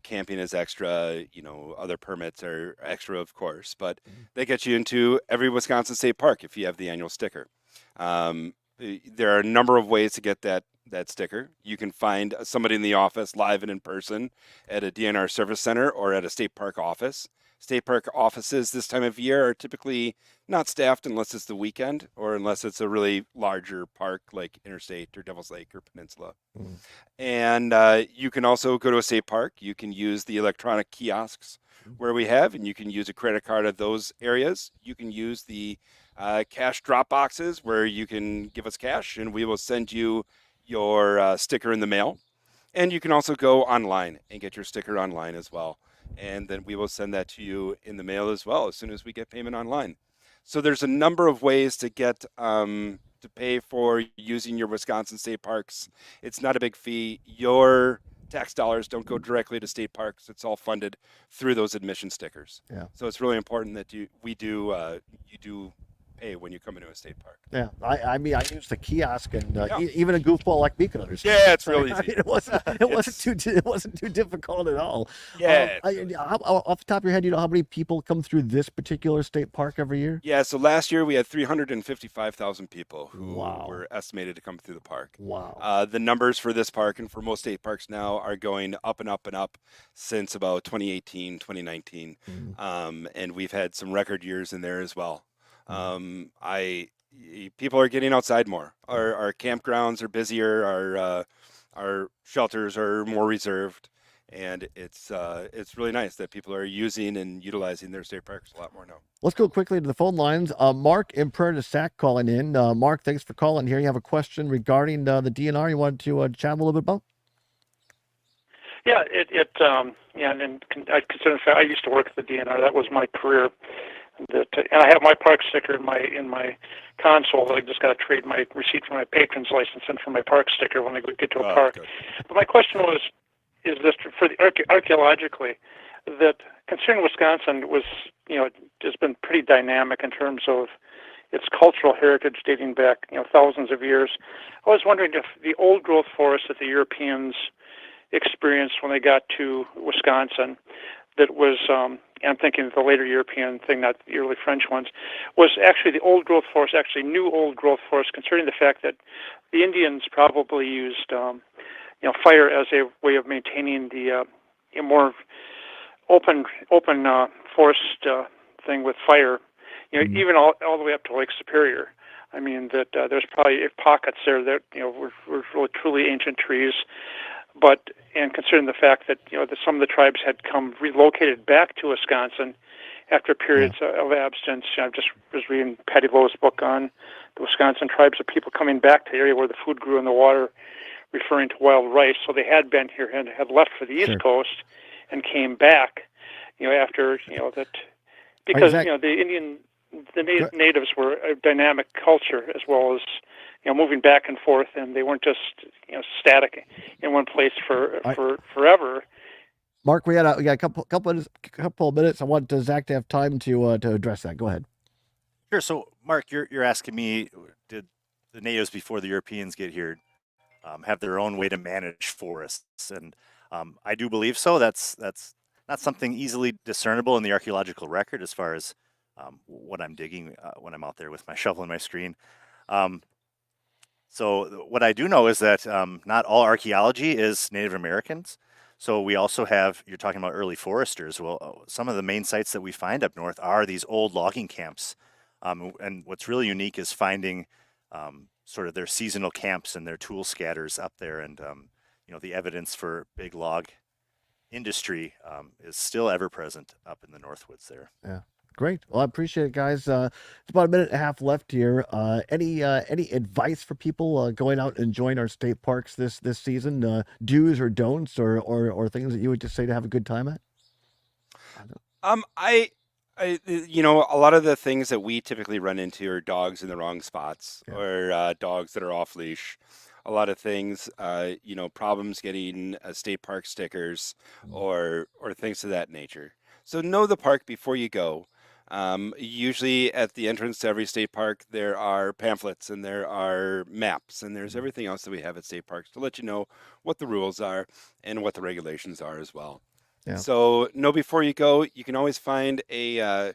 camping is extra, other permits are extra, of course, but they get you into every Wisconsin State Park if you have the annual sticker. There are a number of ways to get that sticker. You can find somebody in the office live and in person at a DNR service center or at a state park office. State park offices this time of year are typically not staffed unless it's the weekend or unless it's a really larger park like Interstate or Devil's Lake or Peninsula. And you can also go to a state park. You can use the electronic kiosks where we have, and you can use a credit card at those areas. You can use the cash drop boxes where you can give us cash and we will send you your sticker in the mail. And you can also go online and get your sticker online as well. And then we will send that to you in the mail as well as soon as we get payment online. So there's a number of ways to get to pay for using your Wisconsin state parks. It's not a big fee. Your tax dollars don't go directly to state parks. It's all funded through those admission stickers. Yeah. So it's really important that you do pay when you come into a state park. Yeah, I mean, I use the kiosk, and even a goofball like me can understand. Yeah, it's really easy. I mean, it wasn't too difficult at all. Yeah. Off the top of your head, do you know how many people come through this particular state park every year? Yeah, so last year we had 355,000 people who were estimated to come through the park. Wow. The numbers for this park and for most state parks now are going up and up and up since about 2018, 2019. And we've had some record years in there as well. People are getting outside more. Our campgrounds are busier. Our shelters are more reserved, and it's really nice that people are using and utilizing their state parks a lot more now. Let's go quickly to the phone lines. Mark in Prairie du Sac calling in. Mark, thanks for calling here. You have a question regarding the DNR you wanted to chat a little bit about? Yeah, and I consider I used to work at the DNR. That was my career. And I have my park sticker in my console. I just got to trade my receipt for my patron's license in for my park sticker when I get to a park. Good. But my question is this for the archaeologically, that considering Wisconsin was, has been pretty dynamic in terms of its cultural heritage dating back, thousands of years. I was wondering if the old growth forests that the Europeans experienced when they got to Wisconsin, that was, I'm thinking of the later European thing, not the early French ones, was actually the old growth forest, actually new old growth forest, considering the fact that the Indians probably used, fire as a way of maintaining the more open forest thing with fire, even all the way up to Lake Superior. I mean that there's probably pockets there that were really truly ancient trees, and considering the fact that that some of the tribes had come relocated back to Wisconsin after periods of absence. I just was reading Patty Lowe's book on the Wisconsin tribes of people coming back to the area where the food grew in the water, referring to wild rice. So they had been here and had left for the East Coast and came back, after that, because the natives were a dynamic culture as well as moving back and forth, and they weren't just static in one place for forever. Mark, we got a couple of minutes. I want Zach to have time to address that. Go ahead. Sure. So, Mark, you're asking me, did the natives before the Europeans get here have their own way to manage forests? And I do believe so. That's not something easily discernible in the archaeological record as far as what I'm digging when I'm out there with my shovel and my screen. So what I do know is that not all archaeology is Native Americans. So we also have, you're talking about early foresters. Well, some of the main sites that we find up north are these old logging camps. And what's really unique is finding sort of their seasonal camps and their tool scatters up there. And, the evidence for big log industry is still ever present up in the Northwoods there. Yeah. Great. Well, I appreciate it, guys. It's about a minute and a half left here. Any advice for people going out and enjoying our state parks this season? Do's or don'ts, or things that you would just say to have a good time at? I a lot of the things that we typically run into are dogs in the wrong spots or dogs that are off leash. A lot of things, problems getting state park stickers or things of that nature. So know the park before you go. Usually at the entrance to every state park, there are pamphlets and there are maps and there's everything else that we have at state parks to let you know what the rules are and what the regulations are as well. Yeah. So know before you go. You can always find a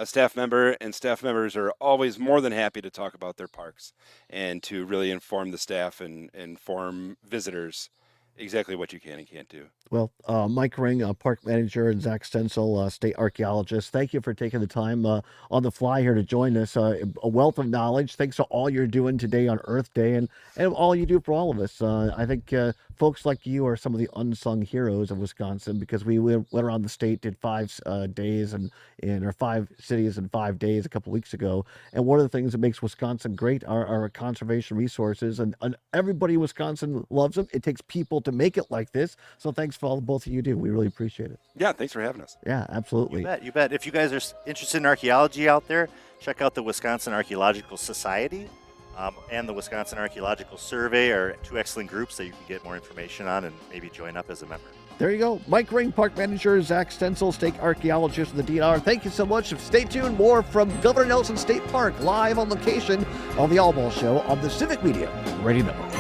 staff member, and staff members are always more than happy to talk about their parks and to really inform the staff and inform visitors exactly what you can and can't do. Well, Mike Ring, park manager, and Zach Stencil, state archaeologist, thank you for taking the time on the fly here to join us. A wealth of knowledge. Thanks to all you're doing today on Earth Day and all you do for all of us. I think folks like you are some of the unsung heroes of Wisconsin, because we went around the state, did 5 days or 5 cities in 5 days a couple weeks ago. And one of the things that makes Wisconsin great are our conservation resources, and everybody in Wisconsin loves them. It takes people to make it like this. So thanks for all both of you do. We really appreciate it. Yeah, thanks for having us. Yeah, absolutely. You bet. If you guys are interested in archaeology out there, check out the Wisconsin Archaeological Society and the Wisconsin Archaeological Survey are 2 excellent groups that you can get more information on and maybe join up as a member. There you go. Mike Ring, park manager, Zach Stencil, state archaeologist of the DNR. Thank you so much. Stay tuned. More from Governor Nelson State Park live on location on the Allbaugh Show on the Civic Media Radio Network.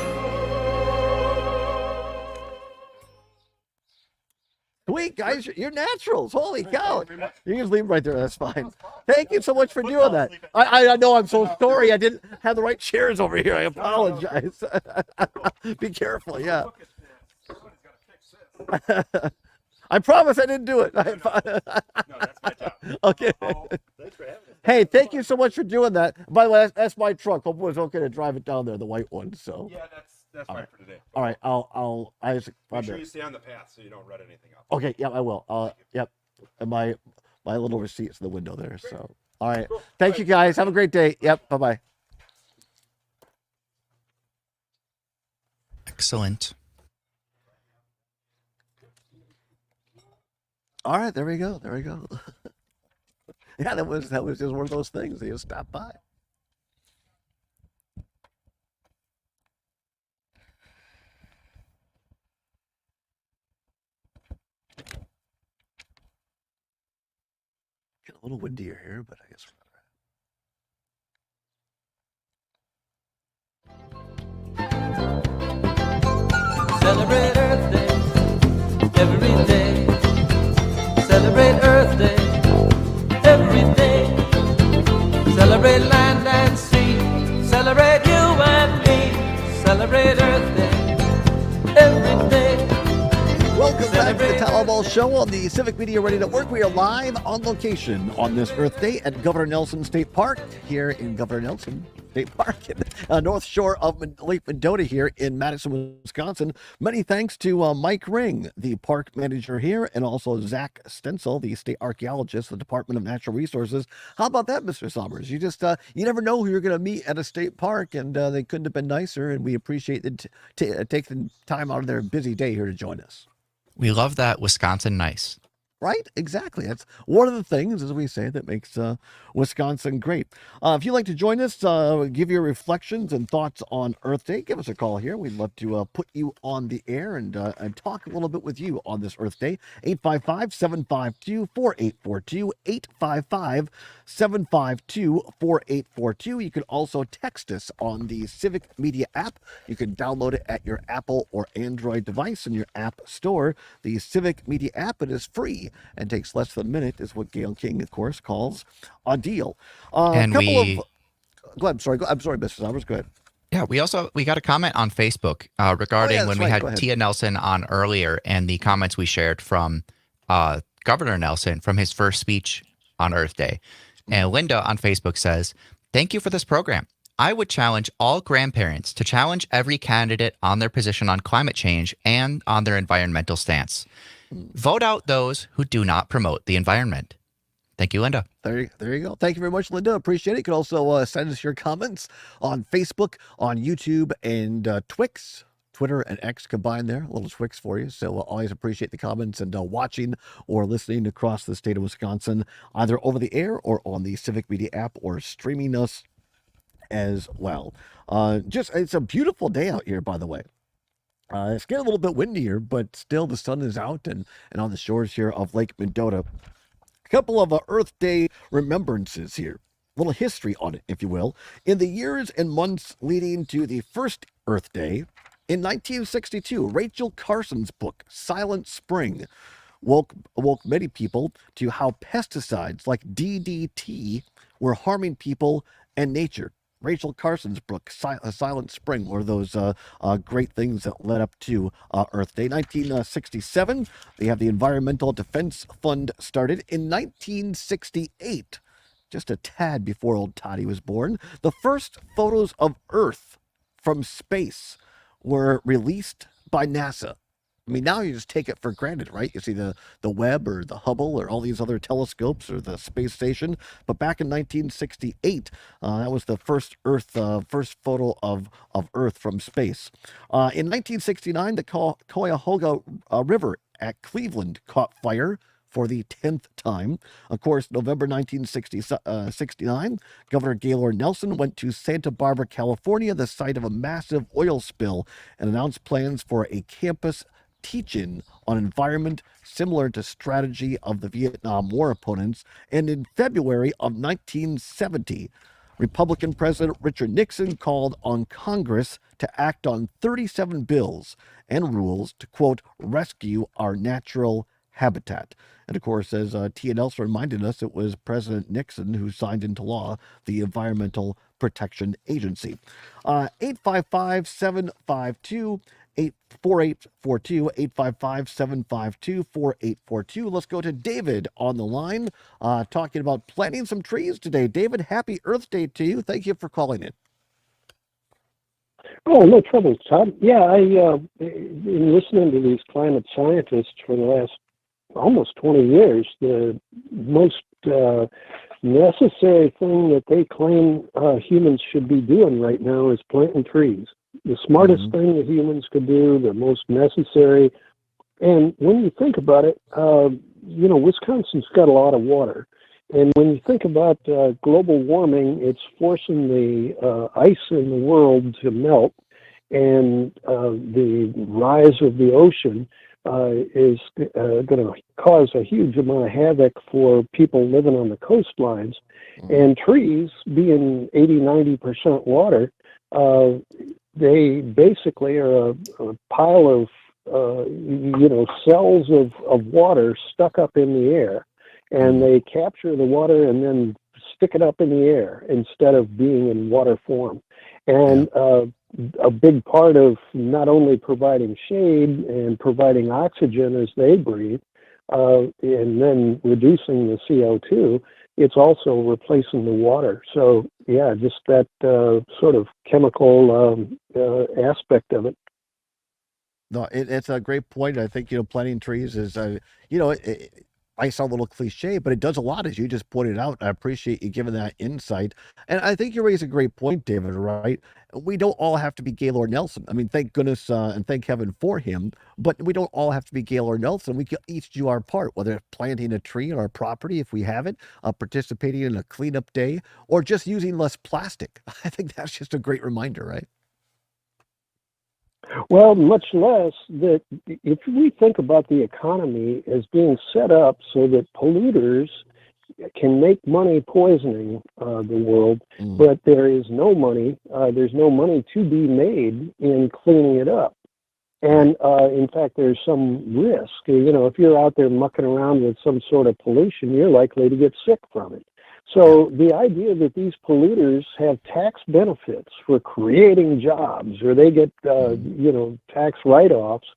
Sweet, guys, you're naturals. Holy cow. You can just leave them right there. That's fine. Thank you so much for doing that. I know, I'm so sorry. I didn't have the right chairs over here. I apologize. Be careful, yeah. I promise I didn't do it. No, that's my job. Okay. Thanks for having us. Hey, thank you so much for doing that. By the way, that's my truck. Hope it was okay to drive it down there, the white one. So. Yeah, that's fine for today. All right, Make sure you stay on the path so you don't rut anything up. Okay, yeah, I will. Yep. And my little receipt's in the window there. So, all right. Cool. Thank you, guys. Have a great day. Yep. Bye-bye. Excellent. All right, there we go. Yeah, that was just one of those things. They just stopped by. little windier here, but I guess. Celebrate Earth Day every day. Celebrate Earth Day every day. Celebrate land and sea. Celebrate you and me. Celebrate Earth Day every day. Welcome back to the Todd Allbaugh Show on the Civic Media Radio Network. We are live on location on this Earth Day at Governor Nelson State Park here in Governor Nelson State Park in North Shore of Lake Mendota here in Madison, Wisconsin. Many thanks to Mike Ring, the park manager here, and also Zach Stencil, the state archaeologist, the Department of Natural Resources. How about that, Mr. Summers? You just you never know who you're going to meet at a state park, and they couldn't have been nicer. And we appreciate taking time out of their busy day here to join us. We love that Wisconsin nice. Right? Exactly. That's one of the things, as we say, that makes Wisconsin great. If you'd like to join us, give your reflections and thoughts on Earth Day, give us a call here. We'd love to put you on the air and talk a little bit with you on this Earth Day. 855-752-4842, 855-752-4842. You can also text us on the Civic Media app. You can download it at your Apple or Android device in your app store. The Civic Media app, it is free and takes less than a minute, is what Gail King, of course, calls a deal. Go ahead. I'm sorry, Mr. Summers. Go ahead. Yeah, we got a comment on Facebook regarding when we had Tia Nelson on earlier and the comments we shared from Governor Nelson from his first speech on Earth Day. And Linda on Facebook says, "Thank you for this program. I would challenge all grandparents to challenge every candidate on their position on climate change and on their environmental stance. Vote out those who do not promote the environment." Thank you, Linda. There you go. Thank you very much, Linda. Appreciate it. You can also send us your comments on Facebook, on YouTube, and Twix. Twitter and X combined there. A little Twix for you. So always appreciate the comments and watching or listening across the state of Wisconsin, either over the air or on the Civic Media app or streaming us as well. It's a beautiful day out here, by the way. It's getting a little bit windier, but still the sun is out and on the shores here of Lake Mendota. A couple of Earth Day remembrances here. A little history on it, if you will. In the years and months leading to the first Earth Day, in 1962, Rachel Carson's book, Silent Spring, woke many people to how pesticides like DDT were harming people and nature. Rachel Carson's book, Silent Spring, were those great things that led up to Earth Day. 1967, they have the Environmental Defense Fund started. In 1968, just a tad before old Toddy was born, the first photos of Earth from space were released by NASA. I mean, now you just take it for granted, right? You see the Webb or the Hubble or all these other telescopes or the space station. But back in 1968, that was the first first photo of Earth from space. In 1969, the Cuyahoga River at Cleveland caught fire for the 10th time. Of course, November 1969, Governor Gaylord Nelson went to Santa Barbara, California, the site of a massive oil spill, and announced plans for a campus teach-in on environment similar to strategy of the Vietnam War opponents. And in February of 1970, Republican President Richard Nixon called on Congress to act on 37 bills and rules to, quote, rescue our natural habitat. And of course, as Tia Nelson reminded us, it was President Nixon who signed into law the Environmental Protection Agency. 855-752-4842, 855-752-4842. Let's go to David on the line, talking about planting some trees today. David, happy Earth Day to you. Thank you for calling in. Oh, no trouble, Todd. Yeah, I've been listening to these climate scientists for the last almost 20 years. The most necessary thing that they claim humans should be doing right now is planting trees. The smartest thing that humans could do, the most necessary. And when you think about it, Wisconsin's got a lot of water. And when you think about global warming, it's forcing the ice in the world to melt, and the rise of the ocean is going to cause a huge amount of havoc for people living on the coastlines. And trees, being 80-90% water, they basically are a pile of cells of water stuck up in the air, and they capture the water and then stick it up in the air instead of being in water form. And a big part of not only providing shade and providing oxygen as they breathe, and then reducing the CO2, it's also replacing the water. So, yeah, just that sort of chemical aspect of it. No, it's a great point. I think, planting trees is, I sound a little cliche, but it does a lot, as you just pointed out. I appreciate you giving that insight. And I think you raise a great point, David, right? We don't all have to be Gaylord Nelson. I mean, thank goodness and thank heaven for him, but we don't all have to be Gaylord Nelson. We can each do our part, whether it's planting a tree on our property, if we have it, participating in a cleanup day, or just using less plastic. I think that's just a great reminder, right? Well, much less that if we think about the economy as being set up so that polluters can make money poisoning the world, but there is no money, there's no money to be made in cleaning it up. And in fact, there's some risk. If you're out there mucking around with some sort of pollution, you're likely to get sick from it. So the idea that these polluters have tax benefits for creating jobs, or they get, tax write-offs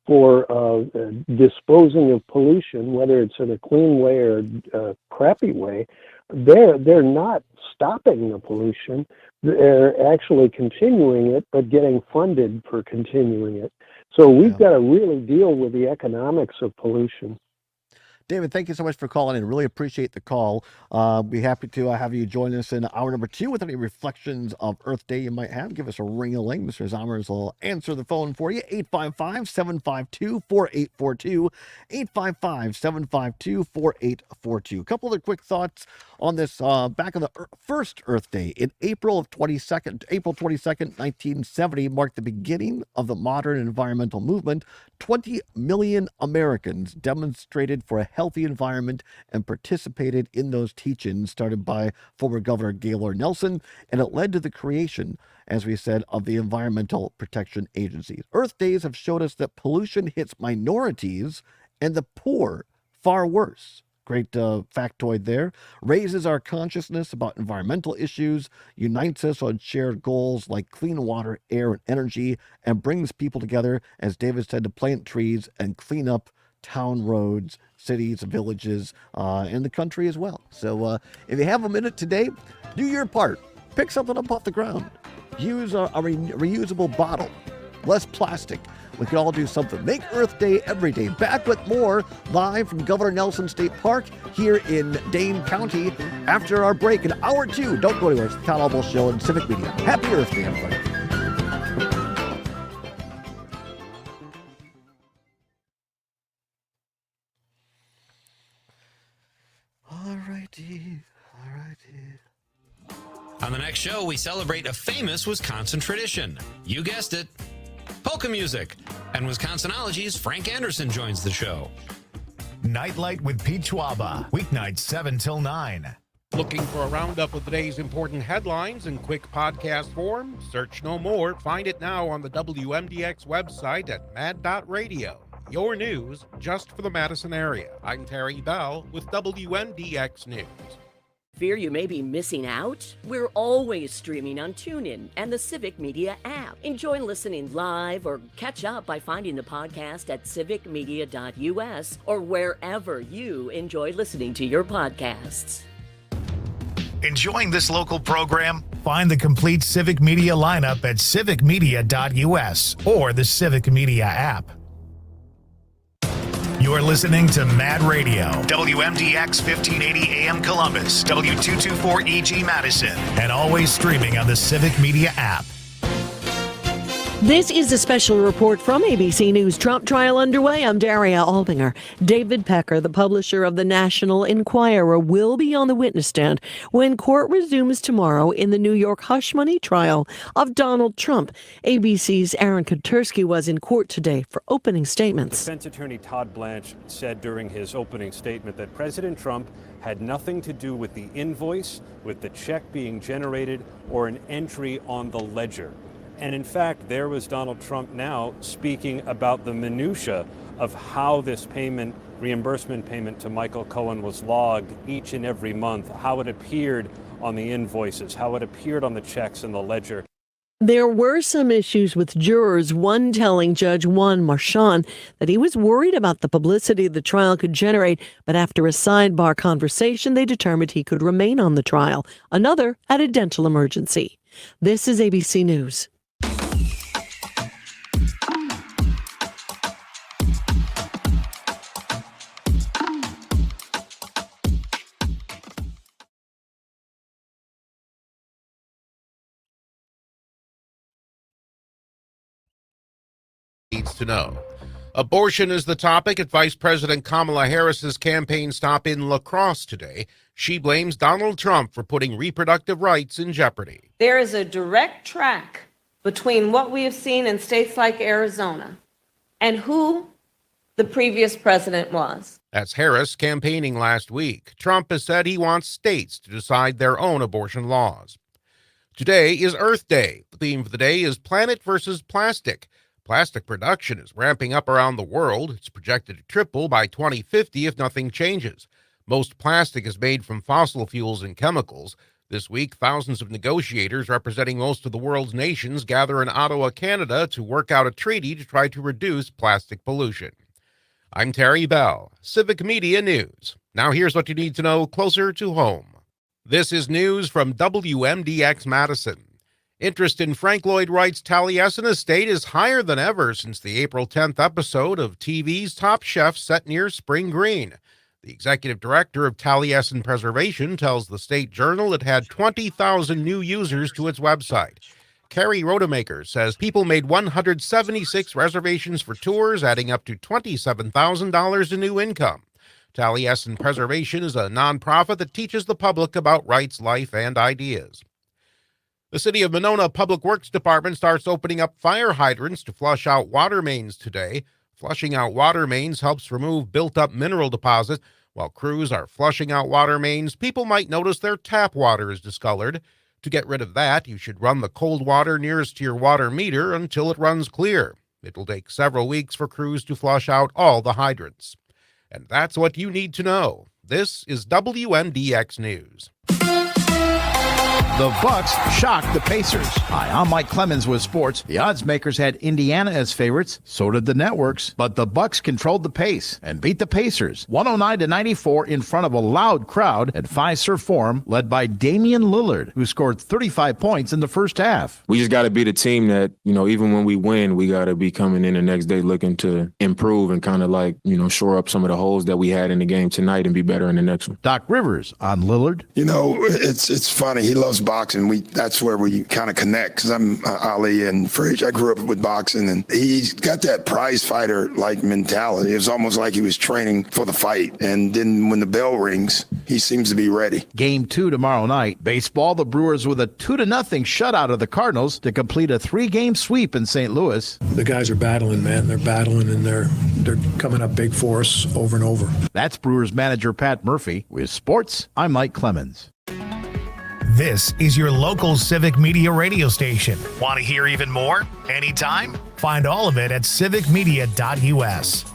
for disposing of pollution, whether it's in a clean way or a crappy way, they're not stopping the pollution. They're actually continuing it, but getting funded for continuing it. So we've got to really deal with the economics of pollution. David, thank you so much for calling in. Really appreciate the call. Be happy to have you join us in hour number 2 with any reflections of Earth Day you might have. Give us a ring-a-ling. Mr. Zommers will answer the phone for you. 855-752-4842. 855-752-4842. A couple other quick thoughts on this. Back on the first Earth Day in April 22nd, 1970 marked the beginning of the modern environmental movement. 20 million Americans demonstrated for a healthy environment and participated in those teach-ins started by former Governor Gaylord Nelson, and it led to the creation, as we said, of the Environmental Protection Agency. Earth Days have showed us that pollution hits minorities and the poor far worse. Great factoid there. Raises our consciousness about environmental issues, unites us on shared goals like clean water, air, and energy, and brings people together, as David said, to plant trees and clean up town roads, cities, villages, and the country as well. So if you have a minute today, do your part. Pick something up off the ground. Use a reusable bottle. Less plastic. We can all do something. Make Earth Day every day. Back with more live from Governor Nelson State Park here in Dane County after our break in hour 2. Don't go anywhere. It's the Todd Allbaugh Show and Civic Media. Happy Earth Day, everybody. All righty. On the next show, we celebrate a famous Wisconsin tradition. You guessed it. Polka music. And Wisconsinology's Frank Anderson joins the show. Nightlight with Pete Schwaba. Weeknights 7 till 9. Looking for a roundup of the day's important headlines in quick podcast form? Search no more. Find it now on the WMDX website at mad.radio. Your news just for the Madison area. I'm Terry Bell with WMDX News. Fear you may be missing out? We're always streaming on TuneIn and the Civic Media app. Enjoy listening live or catch up by finding the podcast at civicmedia.us or wherever you enjoy listening to your podcasts. Enjoying this local program? Find the complete Civic Media lineup at civicmedia.us or the Civic Media app. You're listening to Mad Radio, WMDX 1580 AM Columbus, W224 EG Madison, and always streaming on the Civic Media app. This is a special report from ABC News. Trump trial underway. I'm Daria Albinger. David Pecker, the publisher of the National Enquirer, will be on the witness stand when court resumes tomorrow in the New York hush money trial of Donald Trump. ABC's Aaron Katersky was in court today for opening statements. Defense attorney Todd Blanche said during his opening statement that President Trump had nothing to do with the invoice, with the check being generated, or an entry on the ledger. And in fact, there was Donald Trump now speaking about the minutia of how this payment, reimbursement payment to Michael Cohen was logged each and every month, how it appeared on the invoices, how it appeared on the checks in the ledger. There were some issues with jurors, one telling Judge Juan Marchand that he was worried about the publicity the trial could generate, but after a sidebar conversation, they determined he could remain on the trial. Another had a dental emergency. This is ABC News. Needs to know. Abortion is the topic at Vice President Kamala Harris's campaign stop in La Crosse today. She blames Donald Trump for putting reproductive rights in jeopardy. There is a direct track between what we have seen in states like Arizona and who the previous president was. That's Harris campaigning last week. Trump has said he wants states to decide their own abortion laws. Today is Earth Day. The theme for the day is Planet versus Plastic. Plastic production is ramping up around the world. It's projected to triple by 2050 if nothing changes. Most plastic is made from fossil fuels and chemicals. This week, thousands of negotiators representing most of the world's nations gather in Ottawa, Canada, to work out a treaty to try to reduce plastic pollution. I'm Terry Bell, Civic Media News. Now here's what you need to know closer to home. This is news from WMDX Madison. Interest in Frank Lloyd Wright's Taliesin estate is higher than ever since the April 10th episode of TV's Top Chef set near Spring Green. The executive director of Taliesin Preservation tells the State Journal it had 20,000 new users to its website. Carrie Rodemaker says people made 176 reservations for tours, adding up to $27,000 in new income. Taliesin Preservation is a nonprofit that teaches the public about Wright's life and ideas. The City of Monona Public Works Department starts opening up fire hydrants to flush out water mains today. Flushing out water mains helps remove built-up mineral deposits. While crews are flushing out water mains, people might notice their tap water is discolored. To get rid of that, you should run the cold water nearest to your water meter until it runs clear. It will take several weeks for crews to flush out all the hydrants. And that's what you need to know. This is WMDX News. The Bucks shocked the Pacers. Hi, I'm Mike Clemens with sports. The odds makers had Indiana as favorites, so did the networks, but the Bucks controlled the pace and beat the Pacers 109-94 in front of a loud crowd at Fiserv Forum, led by Damian Lillard, who scored 35 points in the first half. We just got to be the team that, even when we win, we got to be coming in the next day looking to improve and kind of shore up some of the holes that we had in the game tonight and be better in the next one. Doc Rivers on Lillard. It's funny. He loves boxing. That's where we kind of connect, because I'm Ali and Frazier. I grew up with boxing, and he's got that prize fighter like mentality. It was almost like he was training for the fight, and then when the bell rings, he seems to be ready. Game 2 tomorrow night. Baseball, the Brewers with a 2-0 shutout of the Cardinals to complete a 3-game sweep in St. Louis. The guys are battling, man. They're battling, and they're coming up big for us over and over. That's Brewers manager Pat Murphy. With sports, I'm Mike Clemens. This is your local Civic Media radio station. Want to hear even more? Anytime? Find all of it at civicmedia.us.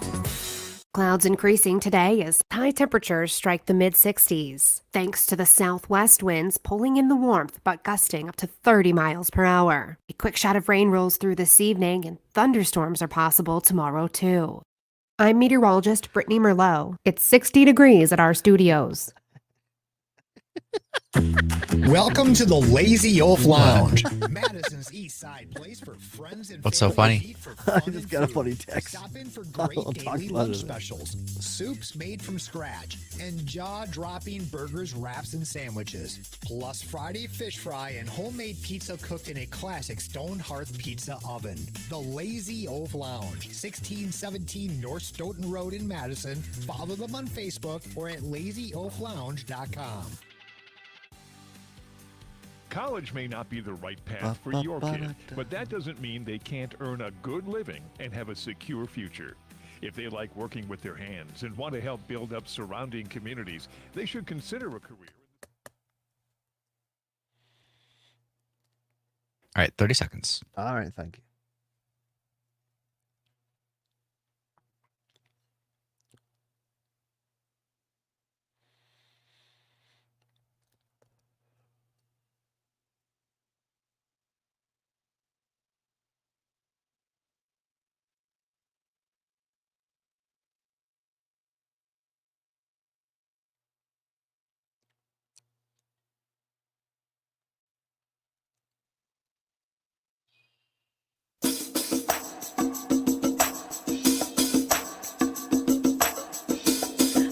Clouds increasing today as high temperatures strike the mid-60s, thanks to the southwest winds pulling in the warmth but gusting up to 30 miles per hour. A quick shot of rain rolls through this evening, and thunderstorms are possible tomorrow too. I'm meteorologist Brittany Merlot. It's 60 degrees at our studios. Welcome to the Lazy Oaf Lounge, Madison's East Side place for friends and What's so funny? I just got a funny text. Stop in for great daily lunch specials, soups made from scratch, and jaw-dropping burgers, wraps, and sandwiches. Plus Friday fish fry and homemade pizza cooked in a classic stone hearth pizza oven. The Lazy Oaf Lounge, 1617 North Stoughton Road in Madison. Follow them on Facebook or at lazyoaflounge.com. College may not be the right path for your kid, but that doesn't mean they can't earn a good living and have a secure future. If they like working with their hands and want to help build up surrounding communities, they should consider a career. All right, 30 seconds. All right, thank you.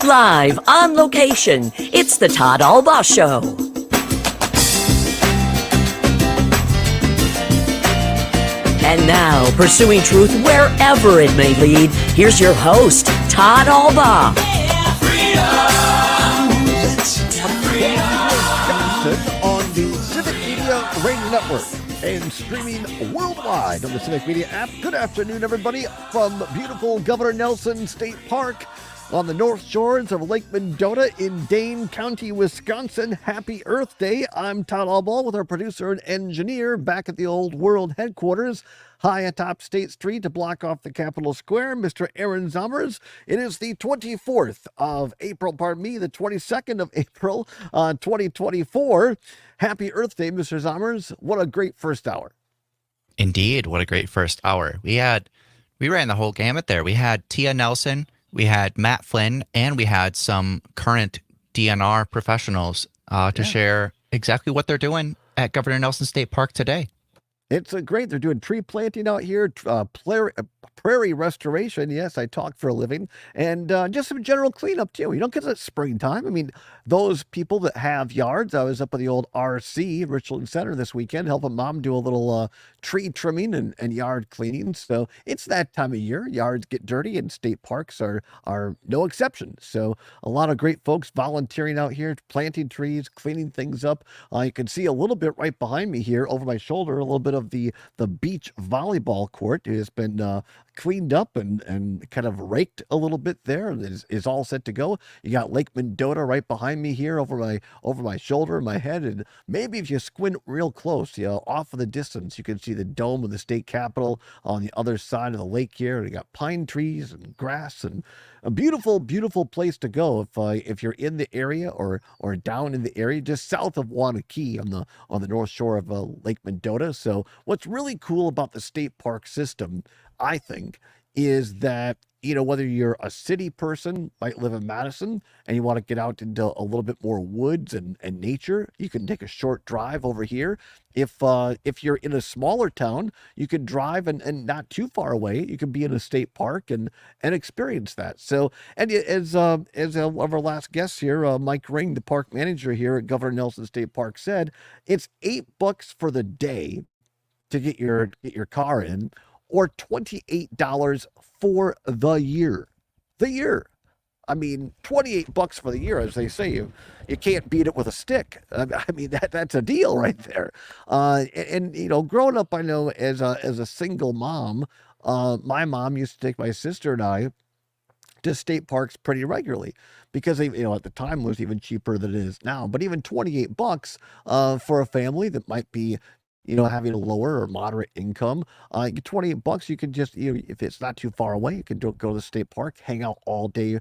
Live on location, it's the Todd Allbaugh Show. And now, pursuing truth wherever it may lead, here's your host, Todd Allbaugh. On the Civic Media Radio Network and streaming worldwide on the Civic Media app. Good afternoon, everybody, from beautiful Governor Nelson State Park on the North Shores of Lake Mendota in Dane County, Wisconsin. Happy Earth Day. I'm Todd Allbaugh with our producer and engineer back at the old world headquarters high atop State Street to block off the Capitol Square, Mr. Aaron Zommers. It is the 24th of April, the 22nd of April, 2024. Happy Earth Day, Mr. Zommers. What a great first hour. Indeed, what a great first hour. We ran the whole gamut there. We had Tia Nelson, we had Matt Flynn, and we had some current DNR professionals to share exactly what they're doing at Governor Nelson State Park today. It's great. They're doing tree planting out here, prairie restoration. Yes, I talk for a living. And just some general cleanup, too. You don't get that springtime. I mean, those people that have yards, I was up at the old RC, Richland Center, this weekend, helping Mom do a little tree trimming and yard cleaning. So it's that time of year. Yards get dirty, and state parks are no exception. So a lot of great folks volunteering out here, planting trees, cleaning things up. You can see a little bit right behind me here, over my shoulder, a little bit of the beach volleyball court. It has been cleaned up and kind of raked a little bit there, and is all set to go. You got Lake Mendota right behind me here, over my shoulder, my head, and maybe if you squint real close, off in the distance, you can see the dome of the state capitol on the other side of the lake here. You got pine trees and grass, and a beautiful, beautiful place to go if you're in the area or down in the area, just south of Wanakee on the north shore of Lake Mendota. So what's really cool about the state park system, I think, is that, whether you're a city person, might live in Madison, and you want to get out into a little bit more woods and nature, you can take a short drive over here. If you're in a smaller town, you can drive and not too far away. You can be in a state park and experience that. So, and as one of our last guests here, Mike Ring, the park manager here at Governor Nelson State Park, said, it's $8 for the day to get your car in, or $28 for the year. The year. I mean, $28 for the year, as they say. You can't beat it with a stick. I mean, that's a deal right there. And growing up, I know as a single mom, my mom used to take my sister and I to state parks pretty regularly, because at the time it was even cheaper than it is now. But even $28 for a family that might be having a lower or moderate income, $28, you can just, if it's not too far away, you can go to the state park, hang out all day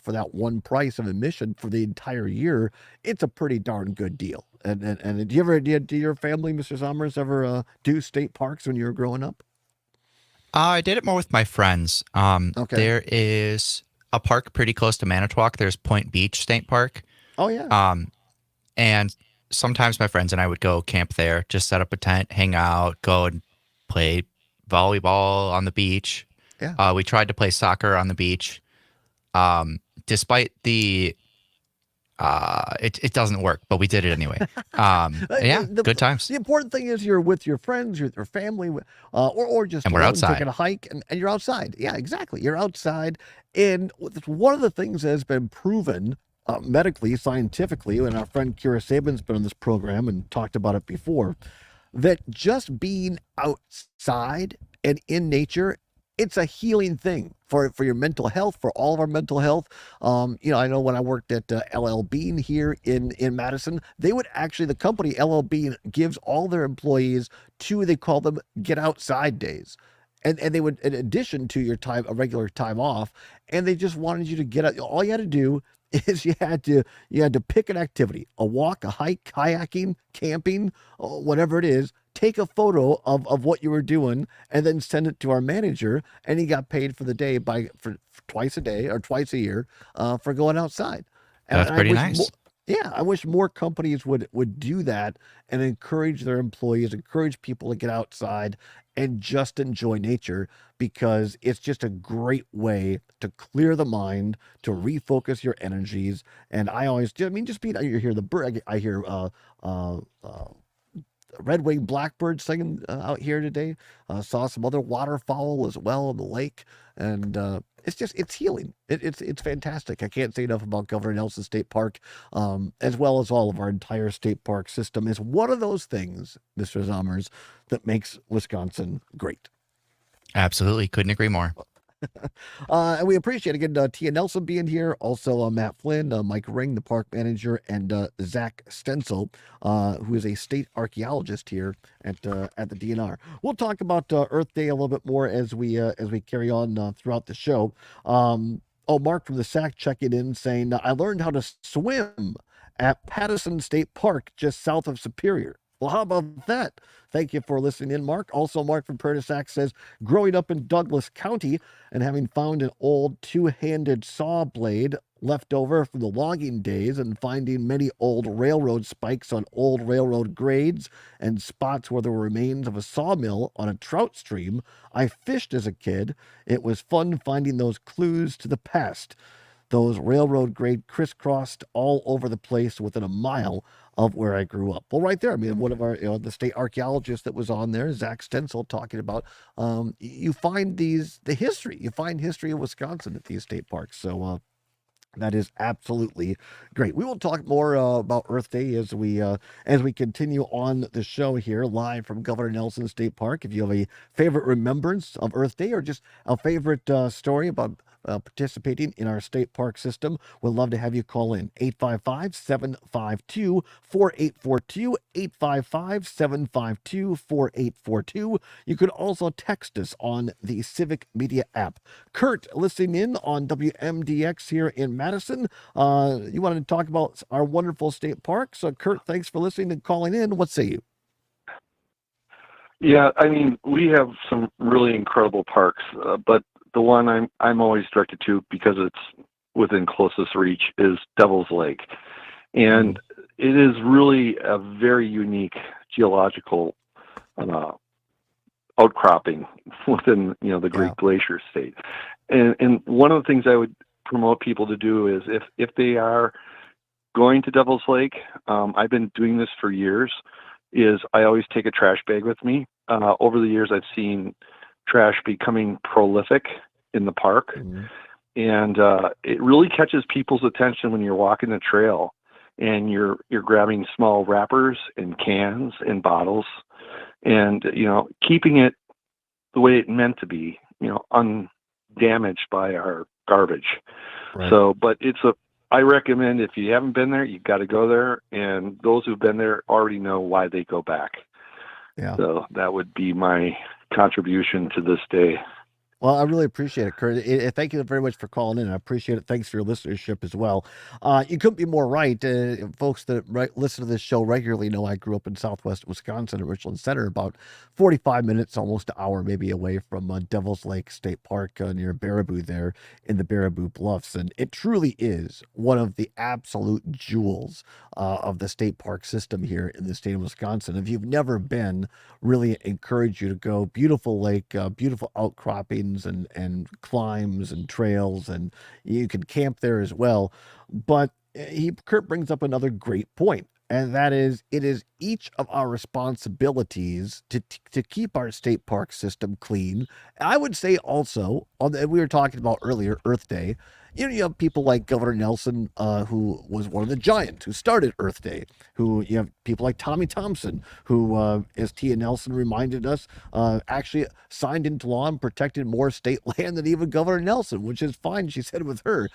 for that one price of admission for the entire year. It's a pretty darn good deal. And did your family, Mr. Zommers, ever do state parks when you were growing up? I did it more with my friends. Okay. There is a park pretty close to Manitowoc. There's Point Beach State Park. Oh, yeah. And sometimes my friends and I would go camp there, just set up a tent, hang out, go and play volleyball on the beach. Yeah. We tried to play soccer on the beach. Despite the it doesn't work, but we did it anyway. Yeah, good times. The important thing is you're with your friends, you're with your family, or just And we're alone, outside. taking a hike, and you're outside. Yeah, exactly. You're outside, and one of the things that has been proven medically, scientifically, and our friend Kira Sabin's been on this program and talked about it before, that just being outside and in nature, it's a healing thing for your mental health, for all of our mental health. I know when I worked at LL Bean here in Madison, they would actually, the company LL Bean gives all their employees they call them get outside days. And they would, in addition to your time, a regular time off, and they just wanted you to get out. All you had to do is you had to pick an activity, a walk, a hike, kayaking, camping, whatever it is. Take a photo of what you were doing and then send it to our manager, and he got paid for the day for twice a day or twice a year for going outside. And That's I pretty wish nice. I wish more companies would do that and encourage their employees, encourage people to get outside and just enjoy nature, because it's just a great way to clear the mind, to refocus your energies. And just being, you hear the bird, I hear red-winged blackbird singing out here today. Saw some other waterfowl as well in the lake, and it's healing. It's fantastic. I can't say enough about Governor Nelson State Park, as well as all of our entire state park system. Is one of those things, Mr. Zommers, that makes Wisconsin great. Absolutely, couldn't agree more. And we appreciate, again, Tia Nelson being here, also Matt Flynn, Mike Ring, the park manager, and Zach Stencil, who is a state archaeologist here at the DNR. We'll talk about Earth Day a little bit more as we carry on throughout the show. Mark from the SAC checking in saying, I learned how to swim at Pattison State Park just south of Superior. Well, how about that? Thank you for listening in, Mark. Also, Mark from Pertisac says, growing up in Douglas County and having found an old two-handed saw blade left over from the logging days and finding many old railroad spikes on old railroad grades and spots where there were remains of a sawmill on a trout stream, I fished as a kid. It was fun finding those clues to the past. Those railroad grade crisscrossed all over the place within a mile of where I grew up. Well, right there, I mean, one of our, the state archaeologist that was on there, Zach Stencil, talking about, you find the history. You find history of Wisconsin at these state parks. So that is absolutely great. We will talk more about Earth Day as we continue on the show here, live from Governor Nelson State Park. If you have a favorite remembrance of Earth Day or just a favorite story about participating in our state park system, we'd love to have you call in 855-752-4842, 855-752-4842. You can also text us on the Civic Media app. Kurt, listening in on WMDX here in Madison. You wanted to talk about our wonderful state parks. So Kurt, thanks for listening and calling in. What say you? Yeah, I mean, we have some really incredible parks, but the one I'm always directed to because it's within closest reach is Devil's Lake. And it is really a very unique geological outcropping within, the Great Glacier state. And one of the things I would promote people to do is if they are going to Devil's Lake, I've been doing this for years, is I always take a trash bag with me. Over the years, I've seen trash becoming prolific in the park. And it really catches people's attention when you're walking the trail and you're grabbing small wrappers and cans and bottles and, keeping it the way it meant to be, undamaged by our garbage. Right. So, but I recommend if you haven't been there, you've got to go there. And those who've been there already know why they go back. Yeah. So that would be my contribution to this day. Well, I really appreciate it, Kurt. Thank you very much for calling in. I appreciate it. Thanks for your listenership as well. You couldn't be more right. Folks that listen to this show regularly know I grew up in southwest Wisconsin at Richland Center, about 45 minutes, almost an hour maybe away from Devil's Lake State Park near Baraboo there in the Baraboo Bluffs. And it truly is one of the absolute jewels of the state park system here in the state of Wisconsin. If you've never been, really encourage you to go. Beautiful lake, beautiful outcroppings and climbs and trails, and you can camp there as well. But Kurt brings up another great point, and that is it is each of our responsibilities to keep our state park system clean. I would say also, we were talking about earlier, Earth Day. You have people like Governor Nelson, who was one of the giants who started Earth Day. Who you have people like Tommy Thompson, who, as Tia Nelson reminded us, actually signed into law and protected more state land than even Governor Nelson, which is fine. She said with her,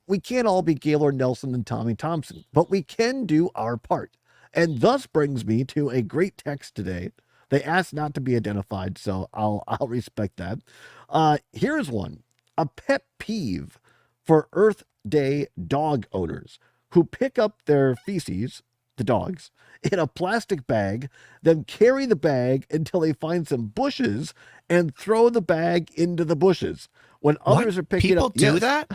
we can't all be Gaylord Nelson and Tommy Thompson, but we can do our part. And thus brings me to a great text today. They asked not to be identified, so I'll respect that. Here's one: a pet peeve for Earth Day dog owners who pick up their feces, the dogs, in a plastic bag, then carry the bag until they find some bushes and throw the bag into the bushes. When others are picking People up, do that?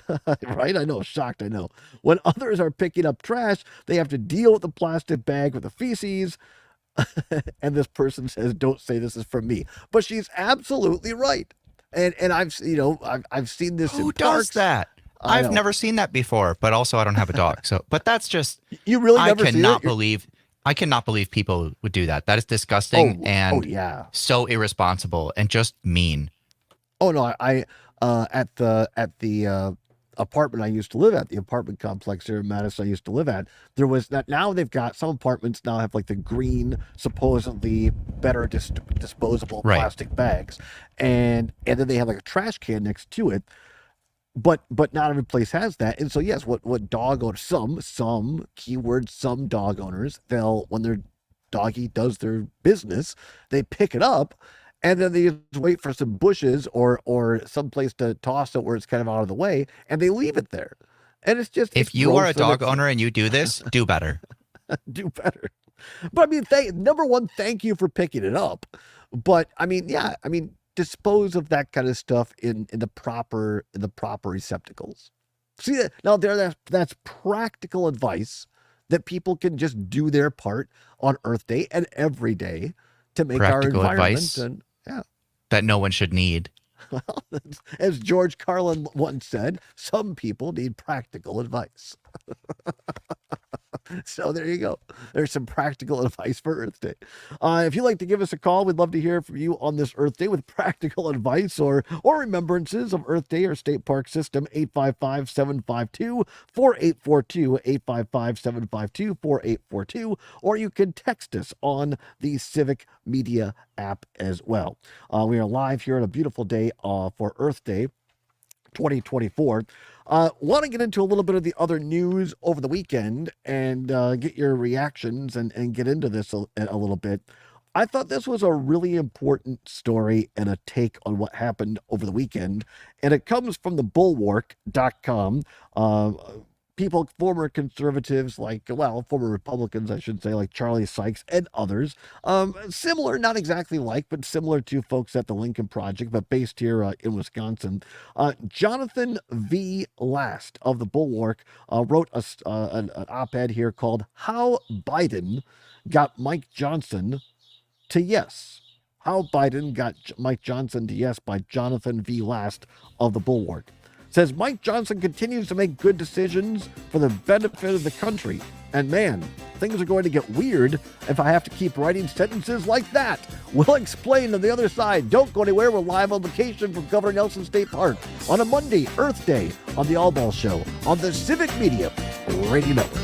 right? I know, shocked. I know. When others are picking up trash, they have to deal with the plastic bag with the feces. And this person says, "Don't say this is from me," but she's absolutely right. And I've seen this Who in does parks. that? I I've know. never seen that before, but also I don't have a dog. So, but that's just You really I never seen cannot it? You're- believe I cannot believe people would do that. That is disgusting Oh, and yeah. so irresponsible and just mean. Oh no, at the apartment I used to live at, the apartment complex here in Madison I used to live at, there was that. Now they've got some apartments now have like the green, supposedly better disposable Right. plastic bags, and then they have like a trash can next to it. But not every place has that. And so yes, what dog owners, some keyword, some dog owners, they'll, when their doggy does their business, they pick it up and then they just wait for some bushes or some place to toss it where it's kind of out of the way, and they leave it there. And it's If it's you are gross, a dog it's owner and you do this, do better. do better. But I mean, number one, thank you for picking it up. But I mean, yeah, I mean, dispose of that kind of stuff in the proper receptacles. See that now that's practical advice that people can just do their part on Earth Day and every day to make our Practical environment advice and yeah. that no one should need. Well, as George Carlin once said, some people need practical advice. So there you go. There's some practical advice for Earth Day. If you'd like to give us a call, we'd love to hear from you on this Earth Day with practical advice or remembrances of Earth Day or State Park System. 855-752-4842, 855-752-4842, or you can text us on the Civic Media app as well. We are live here on a beautiful day for Earth Day 2024. Want to get into a little bit of the other news over the weekend and get your reactions and get into this a little bit. I thought this was a really important story and a take on what happened over the weekend, and it comes from the bulwark.com. People, former conservatives former Republicans, I should say, like Charlie Sykes and others, similar, not exactly like, but similar to folks at the Lincoln Project, but based here in Wisconsin. Jonathan V. Last of the Bulwark wrote an op-ed here called "How Biden Got Mike Johnson to Yes." How Biden Got Mike Johnson to Yes by Jonathan V. Last of the Bulwark. Says Mike Johnson continues to make good decisions for the benefit of the country. And man, things are going to get weird if I have to keep writing sentences like that. We'll explain on the other side. Don't go anywhere. We're live on location from Governor Nelson State Park on a Monday, Earth Day, on the Allbaugh Show on the Civic Media Radio Network.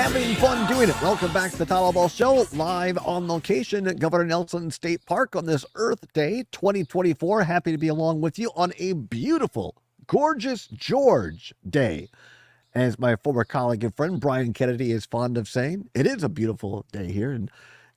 having fun doing it. Welcome back to the Todd Allbaugh Show, live on location at Governor Nelson State Park on this Earth Day 2024. Happy to be along with you on a beautiful, gorgeous George Day. As my former colleague and friend Brian Kennedy is fond of saying, it is a beautiful day here in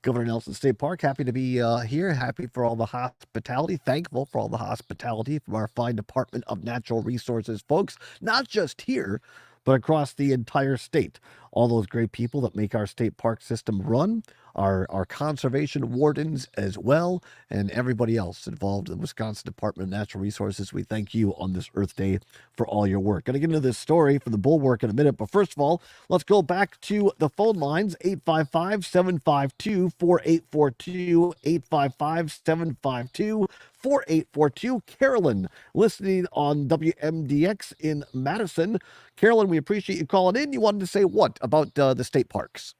Governor Nelson State Park. Happy to be here. Happy for all the hospitality. Thankful for all the hospitality from our fine Department of Natural Resources folks, not just here, but across the entire state. All those great people that make our state park system run, our conservation wardens as well, and everybody else involved in the Wisconsin Department of Natural Resources. We thank you on this Earth Day for all your work. Going to get into this story from the Bulwark in a minute, but first of all, let's go back to the phone lines, 855-752-4842, 855-752-4842. Carolyn, listening on WMDX in Madison. Carolyn, we appreciate you calling in. You wanted to say what about the state parks?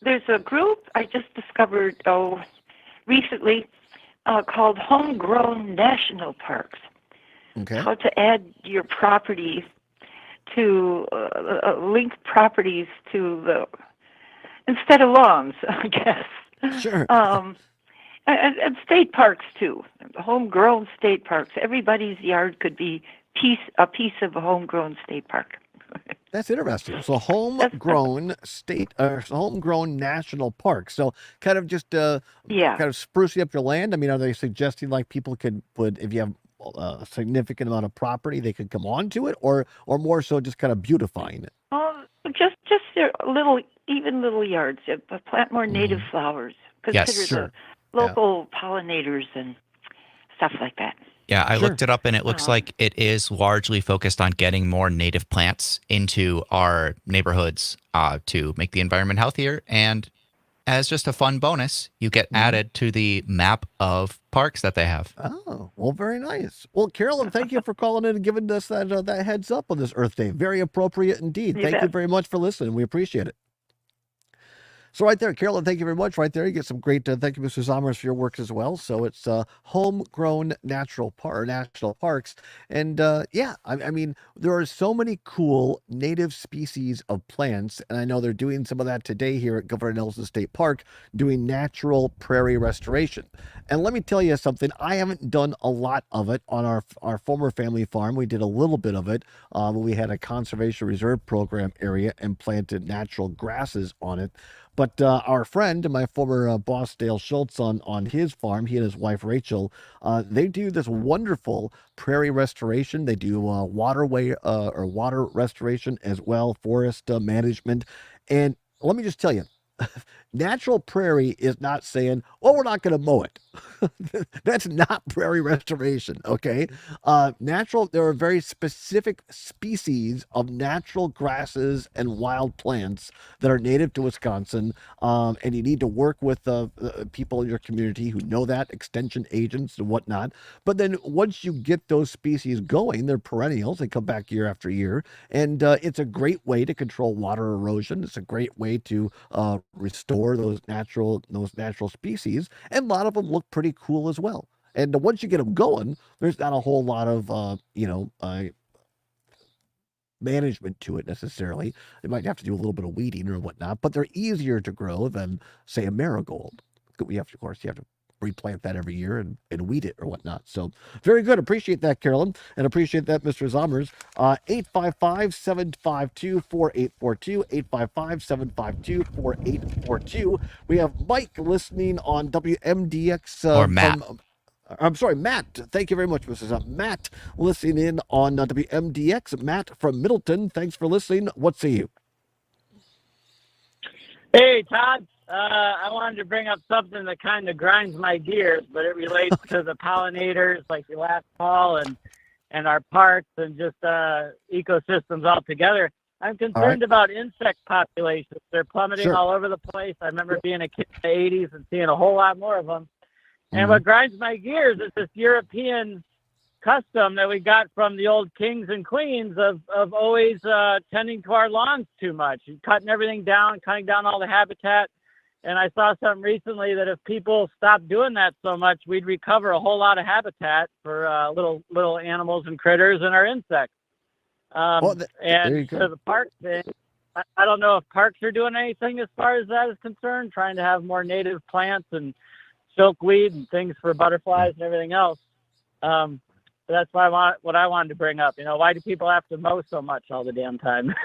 There's a group I just discovered recently called Homegrown National Parks. Okay. How to add your properties to link properties to the instead of lawns, I guess. Sure. And state parks too. Homegrown state parks. Everybody's yard could be a piece of a homegrown state park. That's interesting. So homegrown homegrown national park. So kind of just kind of sprucing up your land. I mean, are they suggesting like people could put, if you have a significant amount of property, they could come onto it, or more so just kind of beautifying it? Just their little yards. Plant more native flowers. Consider the local pollinators and stuff like that. Yeah, I looked it up, and it looks like it is largely focused on getting more native plants into our neighborhoods to make the environment healthier. And as just a fun bonus, you get added to the map of parks that they have. Oh, well, very nice. Well, Carolyn, thank you for calling in and giving us that heads up on this Earth Day. Very appropriate indeed. Thank you very much for listening. We appreciate it. So right there, Carolyn, thank you very much. Right there, you get some great, thank you, Mr. Zommers, for your work as well. So it's homegrown national parks. And I mean, there are so many cool native species of plants. And I know they're doing some of that today here at Governor Nelson State Park, doing natural prairie restoration. And let me tell you something, I haven't done a lot of it on our former family farm. We did a little bit of it when we had a conservation reserve program area and planted natural grasses on it. But our friend, my former boss, Dale Schultz, on his farm, he and his wife, Rachel, they do this wonderful prairie restoration. They do waterway or water restoration as well, forest management. And let me just tell you, natural prairie is not saying, oh, we're not going to mow it. That's not prairie restoration, okay? There are very specific species of natural grasses and wild plants that are native to Wisconsin, and you need to work with people in your community who know that, extension agents and whatnot. But then once you get those species going, they're perennials. They come back year after year, and it's a great way to control water erosion. It's a great way to restore those natural species, and a lot of them look pretty cool as well. And once you get them going, there's not a whole lot of management to it necessarily. They might have to do a little bit of weeding or whatnot, but they're easier to grow than, say, a marigold. You have to replant that every year and weed it or whatnot. So very good. Appreciate that, Carolyn, and appreciate that, Mr. Zommers. 855-752-4842, 855-752-4842. We have Mike listening on WMDX. Or Matt. I'm sorry, Matt. Thank you very much, Mrs. Matt, listening in on WMDX. Matt from Middleton, thanks for listening. What say you? Hey, Todd. I wanted to bring up something that kind of grinds my gears, but it relates to the pollinators like the last call and our parks and just ecosystems altogether. I'm concerned about insect populations. They're plummeting all over the place. I remember being a kid in the 80s and seeing a whole lot more of them. And what grinds my gears is this European custom that we got from the old kings and queens of always tending to our lawns too much, cutting everything down, cutting down all the habitat. And I saw something recently that if people stopped doing that so much, we'd recover a whole lot of habitat for little animals and critters and our insects. there you go. To the park thing, I don't know if parks are doing anything as far as that is concerned, trying to have more native plants and silkweed and things for butterflies and everything else. That's what I wanted to bring up. Why do people have to mow so much all the damn time?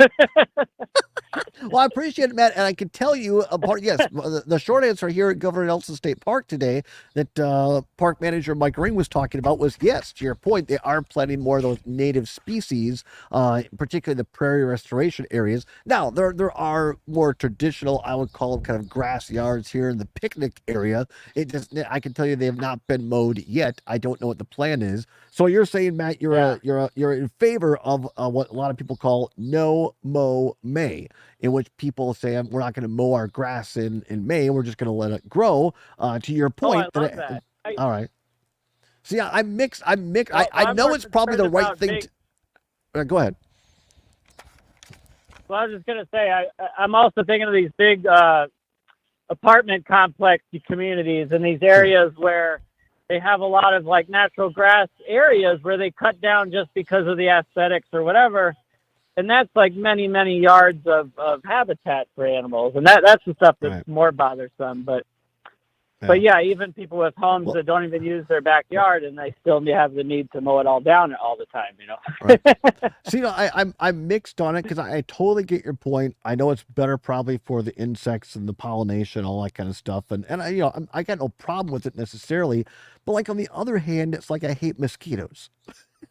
Well, I appreciate it, Matt, and I can tell you yes, the short answer here at Governor Nelson State Park today that park manager Mike Ring was talking about was yes, to your point, they are planting more of those native species, particularly the prairie restoration areas. Now, there are more traditional, I would call them kind of grass yards here in the picnic area. I can tell you they have not been mowed yet. I don't know what the plan is. So you're saying, Matt, you're in favor of what a lot of people call no mow May, in which people say we're not going to mow our grass in May, we're just going to let it grow. To your point, I love that. All right. See, I'm mixed. Well, I know it's probably the right thing. Go ahead. Well, I was just going to say, I'm also thinking of these big apartment complex communities in these areas where they have a lot of like natural grass areas where they cut down just because of the aesthetics or whatever. And that's like many, many yards of habitat for animals. And that's the stuff that's more bothersome. But yeah, even people with homes that don't even use their backyard and they still have the need to mow it all down all the time, Right. See, I'm mixed on it because I totally get your point. I know it's better probably for the insects and the pollination, all that kind of stuff. And I got no problem with it necessarily. But like on the other hand, it's like I hate mosquitoes.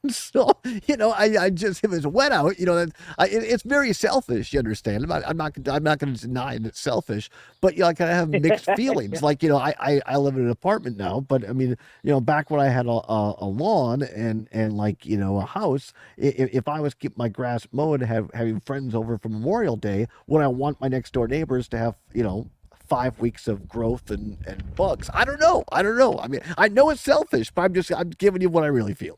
So, I just, if it's wet out, it's very selfish. You understand? I'm not going to deny that it's selfish, but I kind of have mixed feelings. Like, I live in an apartment now, but I mean, back when I had a lawn and like, a house, if I was keeping my grass mowed, having friends over for Memorial Day, would I want my next door neighbors to have, 5 weeks of growth and bugs? I don't know. I mean, I know it's selfish, but I'm giving you what I really feel.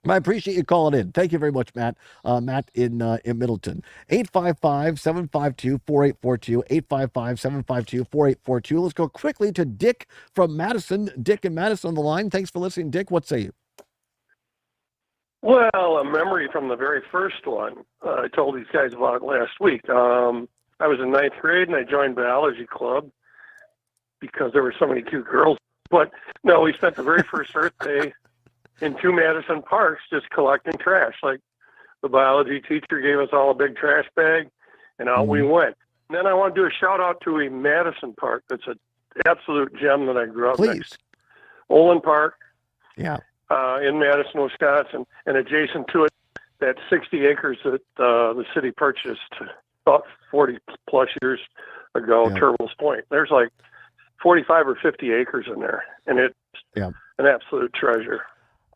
I appreciate you calling in. Thank you very much, Matt. Matt in Middleton. 855-752-4842. 855-752-4842. Let's go quickly to Dick from Madison. Dick and Madison on the line. Thanks for listening, Dick. What say you? Well, a memory from the very first one. I told these guys about it last week. I was in 9th grade and I joined biology club because there were so many cute girls. But no, we spent the very first Earth Day in 2 Madison parks just collecting trash. Like the biology teacher gave us all a big trash bag, and out we went. And then I want to do a shout out to a Madison park that's an absolute gem that I grew up next. Olin Park. Yeah. In Madison, Wisconsin, and adjacent to it, that 60 acres that the city purchased about 40 plus years ago, Turtles Point. There's like 45 or 50 acres in there, and it's an absolute treasure.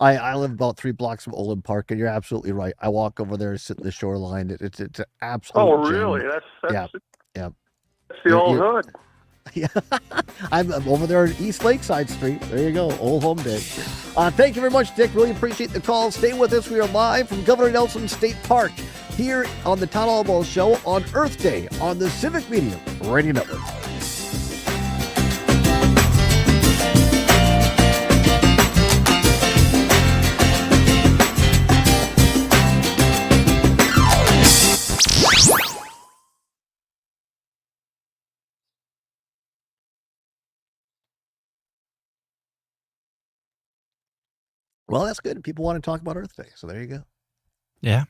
I live about 3 blocks from Olin Park, and you're absolutely right. I walk over there, sit in the shoreline. It's an absolute gem. Really? That's That's the old hood. Yeah, I'm over there on East Lakeside Street. There you go, Old Home Day. Thank you very much, Dick. Really appreciate the call. Stay with us. We are live from Governor Nelson State Park here on the Todd Allbaugh Show on Earth Day on the Civic Media Radio Network. Well, that's good. People want to talk about Earth Day, so there you go. Yeah.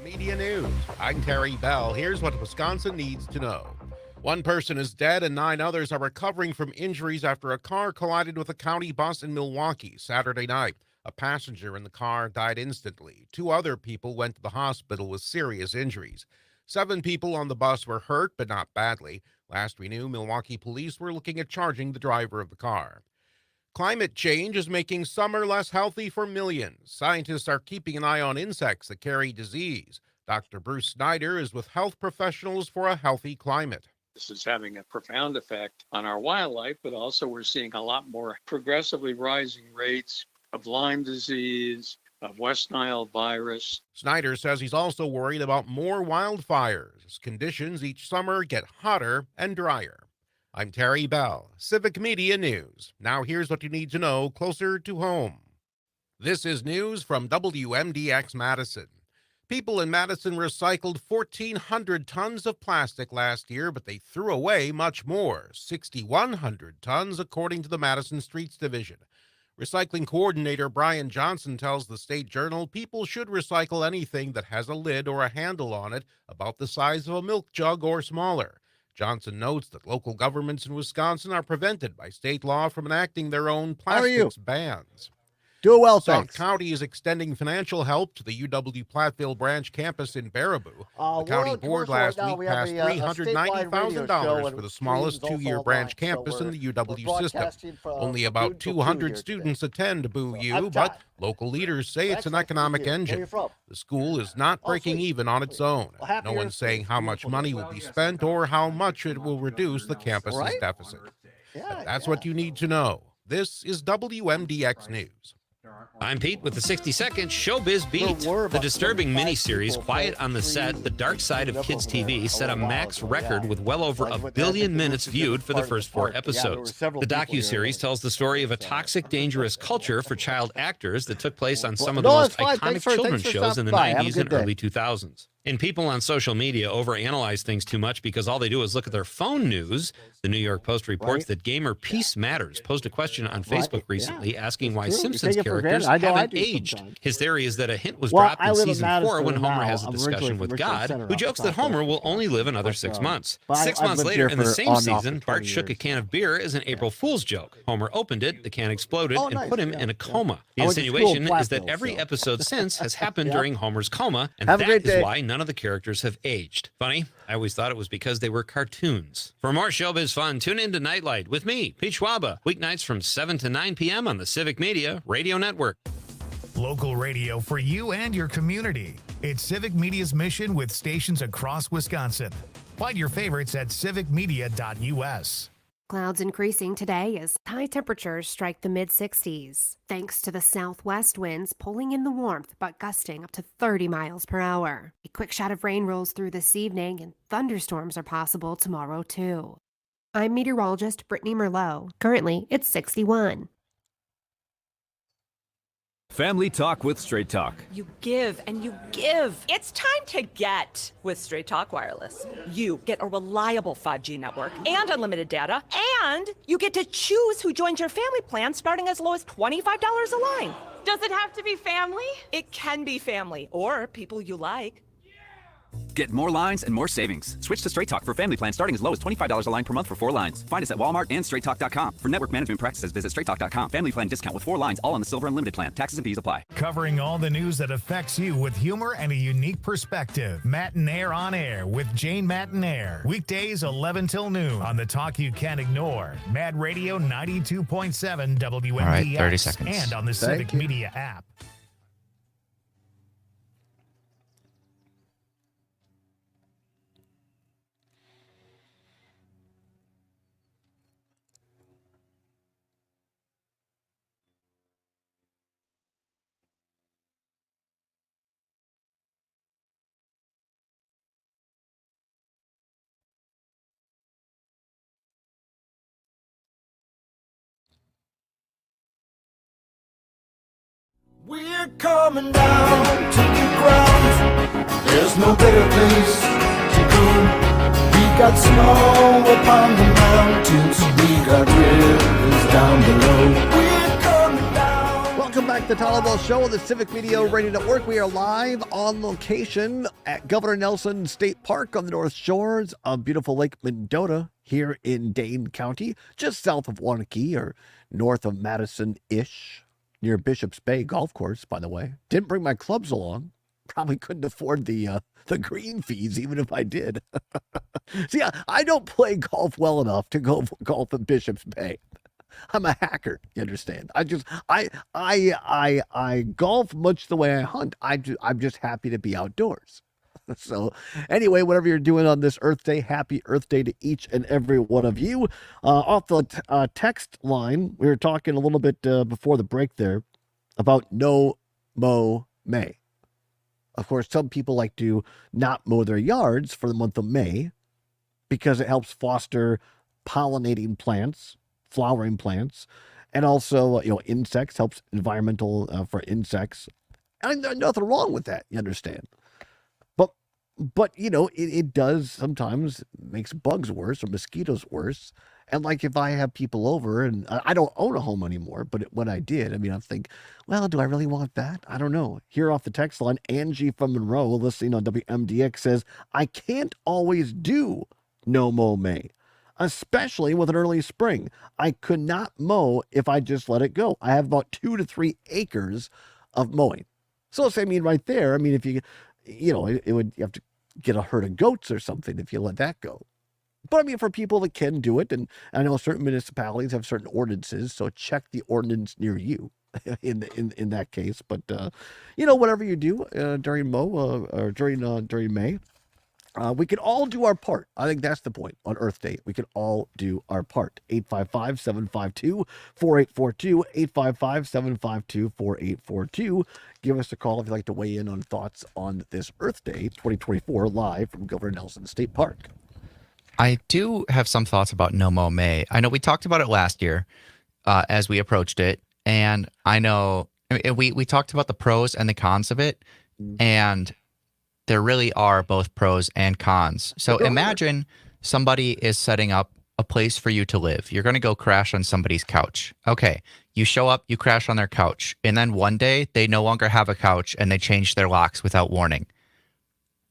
Media News. I'm Terry Bell. Here's what Wisconsin needs to know. 1 person is dead and 9 others are recovering from injuries after a car collided with a county bus in Milwaukee Saturday night. A passenger in the car died instantly. 2 other people went to the hospital with serious injuries. 7 people on the bus were hurt, but not badly. Last we knew, Milwaukee police were looking at charging the driver of the car. Climate change is making summer less healthy for millions. Scientists are keeping an eye on insects that carry disease. Dr. Bruce Snyder is with health professionals for a healthy climate. This is having a profound effect on our wildlife, but also we're seeing a lot more progressively rising rates of Lyme disease, of West Nile virus. Snyder says he's also worried about more wildfires as conditions each summer get hotter and drier. I'm Terry Bell, Civic Media News. Now here's what you need to know closer to home. This is news from WMDX Madison. People in Madison recycled 1,400 tons of plastic last year, but they threw away much more, 6,100 tons, according to the Madison Streets Division. Recycling coordinator Brian Johnson tells the State Journal people should recycle anything that has a lid or a handle on it about the size of a milk jug or smaller. Johnson notes that local governments in Wisconsin are prevented by state law from enacting their own plastics bans. Do well, South thanks. County is extending financial help to the UW-Platteville branch campus in Baraboo. The county board last week passed $390,000 for the smallest two-year branch campus in the UW system. Only about 200 students attend Boo U, but local leaders say it's an economic engine. The school is not breaking even on its own. No one's saying how much money will be spent or how much it will reduce the campus's deficit. But that's what you need to know. This is WMDX News. I'm Pete with the 60-second Showbiz Beat. The disturbing miniseries Quiet on the Set, The Dark Side of Kids TV set a max record with well over 1 billion minutes viewed for the first 4 episodes. The docuseries tells the story of a toxic, dangerous culture for child actors that took place on some of the most iconic children's shows in the 90s and early 2000s. And people on social media overanalyze things too much because all they do is look at their phone news. The New York Post reports that gamer Peace Matters posed a question on Facebook recently asking why Simpsons characters haven't aged. His theory is that a hint was dropped in season 4 when Homer has a discussion with God, who jokes that Homer will only live another 6 months. 6 months later in the same season, Bart shook a can of beer as an April Fool's joke. Homer opened it, the can exploded, and put him in a coma. The insinuation is that every episode since has happened during Homer's coma, and that is why none of the characters have aged. Funny, I always thought it was because they were cartoons. For more showbiz fun, tune in to Nightlight with me, Pete Schwaba, weeknights from 7 to 9 p.m. on the Civic Media Radio Network. Local radio for you and your community. It's Civic Media's mission with stations across Wisconsin. Find your favorites at civicmedia.us. Clouds increasing today as high temperatures strike the mid-60s, thanks to the southwest winds pulling in the warmth but gusting up to 30 miles per hour. A quick shot of rain rolls through this evening, and thunderstorms are possible tomorrow, too. I'm meteorologist Brittany Merlot. Currently, it's 61. Family Talk with Straight Talk. You give and you give. It's time to get with Straight Talk Wireless. You get a reliable 5G network and unlimited data, and you get to choose who joins your family plan starting as low as $25 a line. Does it have to be family? It can be family or people you like. Get more lines and more savings. Switch to Straight Talk for family plan starting as low as $25 a line per month for 4 lines. Find us at Walmart and straighttalk.com. For network management practices, visit straighttalk.com. Family plan discount with 4 lines, all on the Silver Unlimited plan. Taxes and fees apply. Covering all the news that affects you with humor and a unique perspective. Matinaire on Air with Jane Matinaire. Weekdays 11 till noon on the talk you can't ignore. Mad Radio 92.7 WMDX. All right, 30 seconds. And on the Civic Media app. We're coming down to the ground. There's no better place to go. We got snow upon the mountains. We got rivers down below. We're coming down. Welcome back to the Todd Allbaugh Show on the Civic Media Radio Network. We are live on location at Governor Nelson State Park on the North Shores of beautiful Lake Mendota here in Dane County, just south of Waunakee or north of Madison-ish. Near Bishop's Bay Golf Course, by the way. Didn't bring my clubs along. Probably couldn't afford the green fees, even if I did. See, I don't play golf well enough to go golf at Bishop's Bay. I'm a hacker, you understand? I golf much the way I hunt. I'm just happy to be outdoors. So anyway, whatever you're doing on this Earth Day, happy Earth Day to each and every one of you. Off the text line, we were talking a little bit before the break there about no mow May. Of course, some people like to not mow their yards for the month of May because it helps foster pollinating plants, flowering plants, and also, insects, helps environmental for insects. And there's nothing wrong with that, you understand. But it does sometimes makes bugs worse or mosquitoes worse. And like if I have people over and I don't own a home anymore, but when I did, I think, well, do I really want that? I don't know. Here off the text line, Angie from Monroe, listening on WMDX, says, I can't always do no mow May, especially with an early spring. I could not mow if I just let it go. I have about 2 to 3 acres of mowing. So right there, if you, it would, you have to get a herd of goats or something if you let that go. But for people that can do it, and I know certain municipalities have certain ordinances, so check the ordinance near you in that case. But whatever you do during or during May, we can all do our part. I think that's the point on Earth Day. We can all do our part. 855-752-4842, 855-752-4842. Give us a call if you'd like to weigh in on thoughts on this Earth Day 2024 live from Governor Nelson State Park. I do have some thoughts about No Mow May. I know we talked about it last year as we approached it, and I know we talked about the pros and the cons of it, and there really are both pros and cons. So imagine somebody is setting up a place for you to live. You're going to go crash on somebody's couch. Okay, you show up, you crash on their couch, and then one day they no longer have a couch and they change their locks without warning.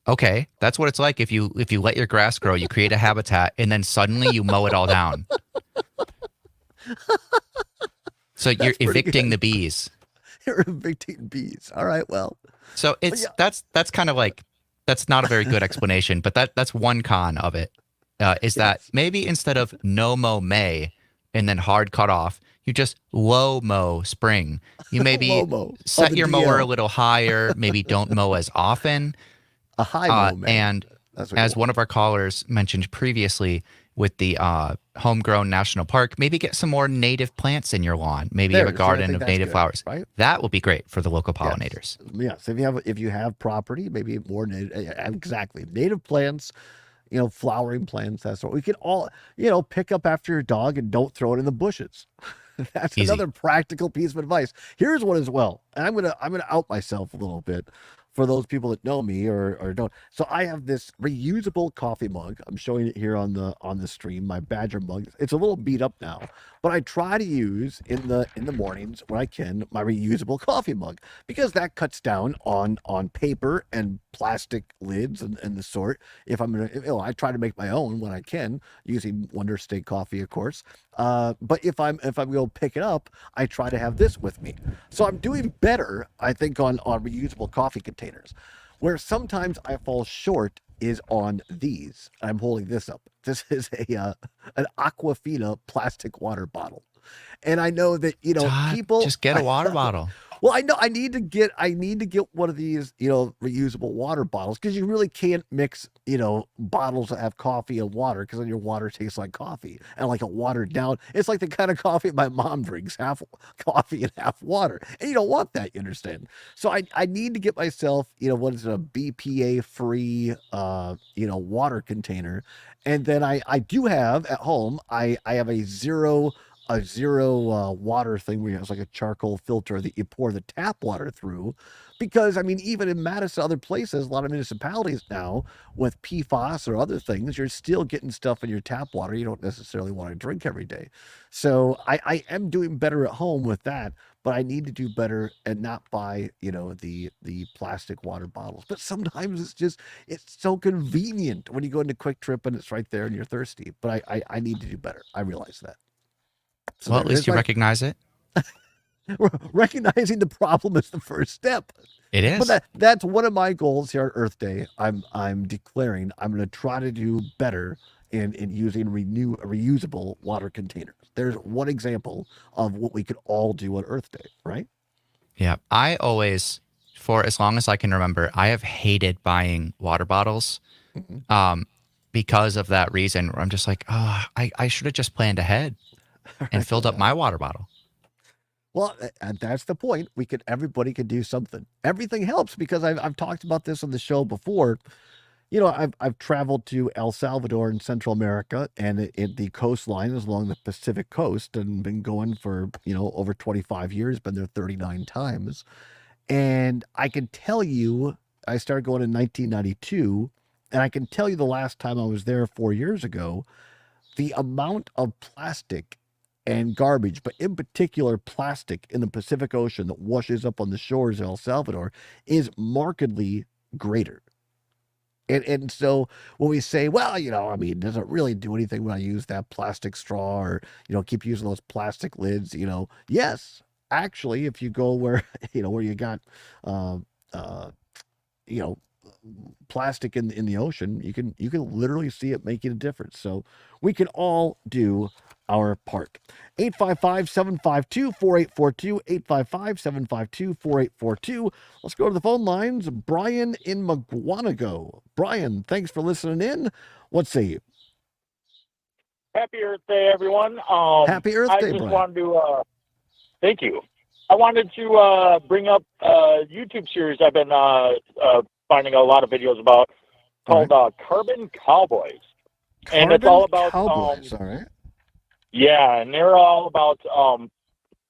Okay, that's what it's like if you let your grass grow, you create a habitat, and then suddenly you mow it all down. So you're evicting the bees. You're evicting bees. All right, well. So that's kind of like, that's not a very good explanation, but that's one con of it. Is that maybe instead of no mow May and then hard cut off, you just low mow spring. You maybe set your mower a little higher, maybe don't mow as often. A high mow May. And as one of our callers mentioned previously with the homegrown national park, maybe get some more native plants in your lawn. Maybe you have a garden of native flowers. Right? That will be great for the local pollinators. Yes. If you have property, maybe more native, exactly, native plants, flowering plants. That's what we can all, pick up after your dog and don't throw it in the bushes. That's Easy. Another practical piece of advice. Here's one as well. And I'm gonna out myself a little bit for those people that know me or don't. So I have this reusable coffee mug. I'm showing it here on the stream, my Badger mug. It's a little beat up now, but I try to use in the mornings when I can my reusable coffee mug, because that cuts down on paper and plastic lids and the sort. If I'm gonna, I try to make my own when I can, using Wonder State coffee, of course. But if I'm going to pick it up, I try to have this with me. So I'm doing better, I think, on reusable coffee containers. Where sometimes I fall short is on these. I'm holding this up. This is an Aquafina plastic water bottle. And I know that, Todd, people just get a water bottle. Well, I know I need to get one of these, reusable water bottles, because you really can't mix, bottles that have coffee and water, because then your water tastes like coffee and like a watered down. It's like the kind of coffee my mom drinks, half coffee and half water. And you don't want that, you understand? So I need to get myself, what is it, a BPA free, water container. And then I do have at home, I have a zero water thing where it's like a charcoal filter that you pour the tap water through, because even in Madison, other places, a lot of municipalities now with PFAS or other things, you're still getting stuff in your tap water you don't necessarily want to drink every day. So I am doing better at home with that, but I need to do better and not buy the plastic water bottles. But sometimes it's so convenient when you go into Quick Trip and it's right there and you're thirsty. But I need to do better. I realize that. So well, at least you recognize it. Recognizing the problem is the first step. It is. But that's one of my goals here on Earth Day. I'm declaring I'm going to try to do better in using reusable water containers. There's one example of what we could all do on Earth Day, right? Yeah. I always, for as long as I can remember, I have hated buying water bottles. Because of that reason, where I'm just like, I should have just planned ahead and filled up my water bottle. Well, and that's the point. Everybody could do something. Everything helps because I've talked about this on the show before. I've traveled to El Salvador in Central America, and the coastline is along the Pacific coast, and been going for over 25 years. Been there 39 times, and I can tell you, I started going in 1992, and I can tell you the last time I was there 4 years ago, the amount of plastic and garbage, but in particular plastic in the Pacific Ocean that washes up on the shores of El Salvador is markedly greater. And so when we say, well, does it really do anything when I use that plastic straw or, keep using those plastic lids, yes, actually, if you go where, where you got, uh, uh, you know, plastic in the ocean, you can literally see it making a difference. So we can all do our part. 855-752-4842, 855-752-4842. Let's go to the phone lines. Brian in McGuanago. Brian, thanks for listening in. What say you? Happy Earth Day, everyone. Happy Earth Day, I just Brian. wanted to, thank you. I wanted to bring up a YouTube series I've been finding a lot of videos about called Carbon Cowboys. And it's all about Cowboys, all right. Yeah, and they're all about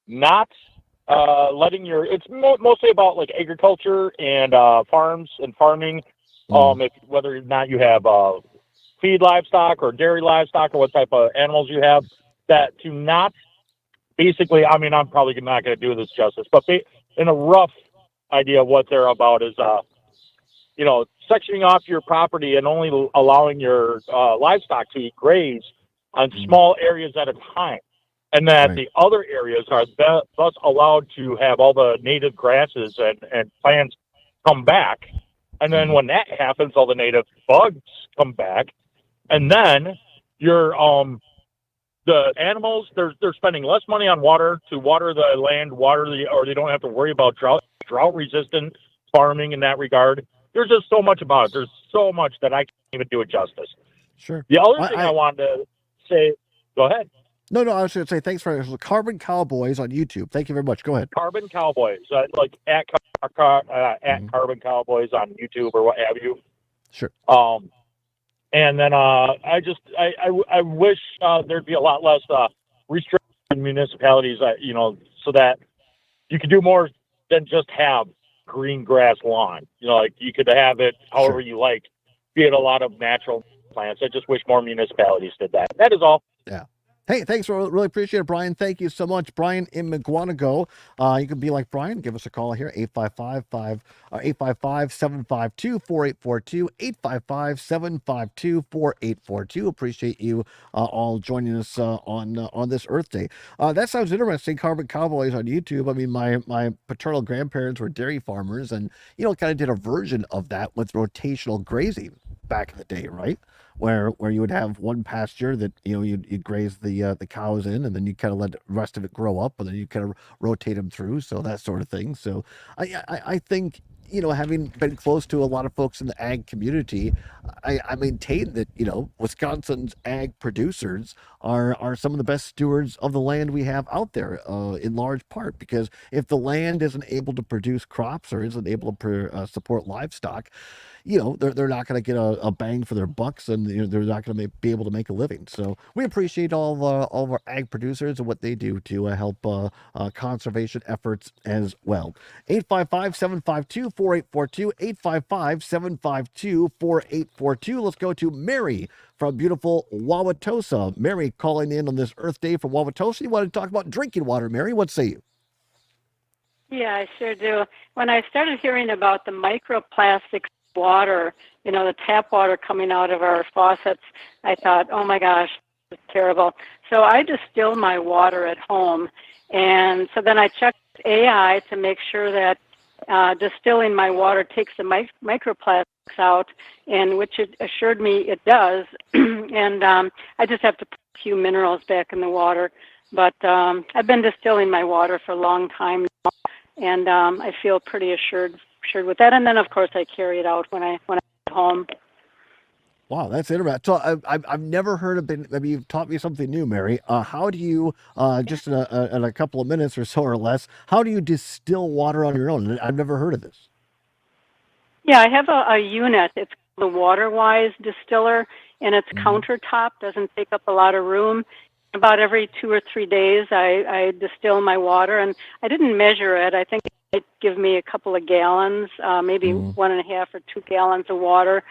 not letting it's mostly about like agriculture and farms and farming. Whether or not you have feed livestock or dairy livestock or what type of animals you have, that to not basically, I'm probably not going to do this justice, but in a rough idea of what they're about is, sectioning off your property and only allowing your livestock to graze on small areas at a time. And that the other areas are thus allowed to have all the native grasses and plants come back. And then when that happens, all the native bugs come back. And then your the animals, they're spending less money on water to water the land, or they don't have to worry about drought resistant farming in that regard. There's just so much about it. There's so much that I can't even do it justice. Sure. The other thing I wanted to say, go ahead. No, I was going to say thanks for Carbon Cowboys on YouTube. Thank you very much. Go ahead. Carbon Cowboys, like at Carbon Cowboys on YouTube or what have you. Sure. And then I wish there'd be a lot less restriction in municipalities, so that you could do more than just have green grass lawn. Like you could have it however you like, be it a lot of natural plants. I just wish more municipalities did that. That is all. Yeah. Hey, thanks. Really appreciate it, Brian. Thank you so much. Brian in McGuanago. You can be like Brian. Give us a call here, 855-752-4842, 855-752-4842. Appreciate you all joining us on this Earth Day. That sounds interesting, Carbon Cowboys on YouTube. I mean, my paternal grandparents were dairy farmers and, kind of did a version of that with rotational grazing back in the day, right? Where you would have one pasture that you'd graze the cows in, and then you kind of let the rest of it grow up, and then you kind of rotate them through, so that sort of thing. So I think having been close to a lot of folks in the ag community, I maintain that Wisconsin's ag producers are some of the best stewards of the land we have out there, in large part because if the land isn't able to produce crops or isn't able to support livestock, they're not going to get a bang for their bucks, and they're not going to be able to make a living. So we appreciate all of our ag producers and what they do to help conservation efforts as well. 855-752-4842, 855-752-4842. Let's go to Mary from beautiful Wauwatosa. Mary calling in on this Earth Day from Wauwatosa. You want to talk about drinking water, Mary? What say you? Yeah, I sure do. When I started hearing about the microplastics water, the tap water coming out of our faucets, I thought, oh my gosh, this is terrible. So I distill my water at home. And so then I checked AI to make sure that distilling my water takes the microplastics out, and which it assured me it does. And I just have to put a few minerals back in the water. But I've been distilling my water for a long time now, and I feel pretty assured with that. And then, of course, I carry it out when I get home. Wow, that's interesting. So I've never heard of it. I mean, you've taught me something new, Mary. How do you, just in a couple of minutes or so or less, how do you distill water on your own? I've never heard of this. Yeah, I have a unit. It's the WaterWise distiller, and it's countertop. Doesn't take up a lot of room. About every 2 or 3 days, I distill my water, and I didn't measure it. I think it give me a couple of gallons, maybe 1.5 or 2 gallons of water.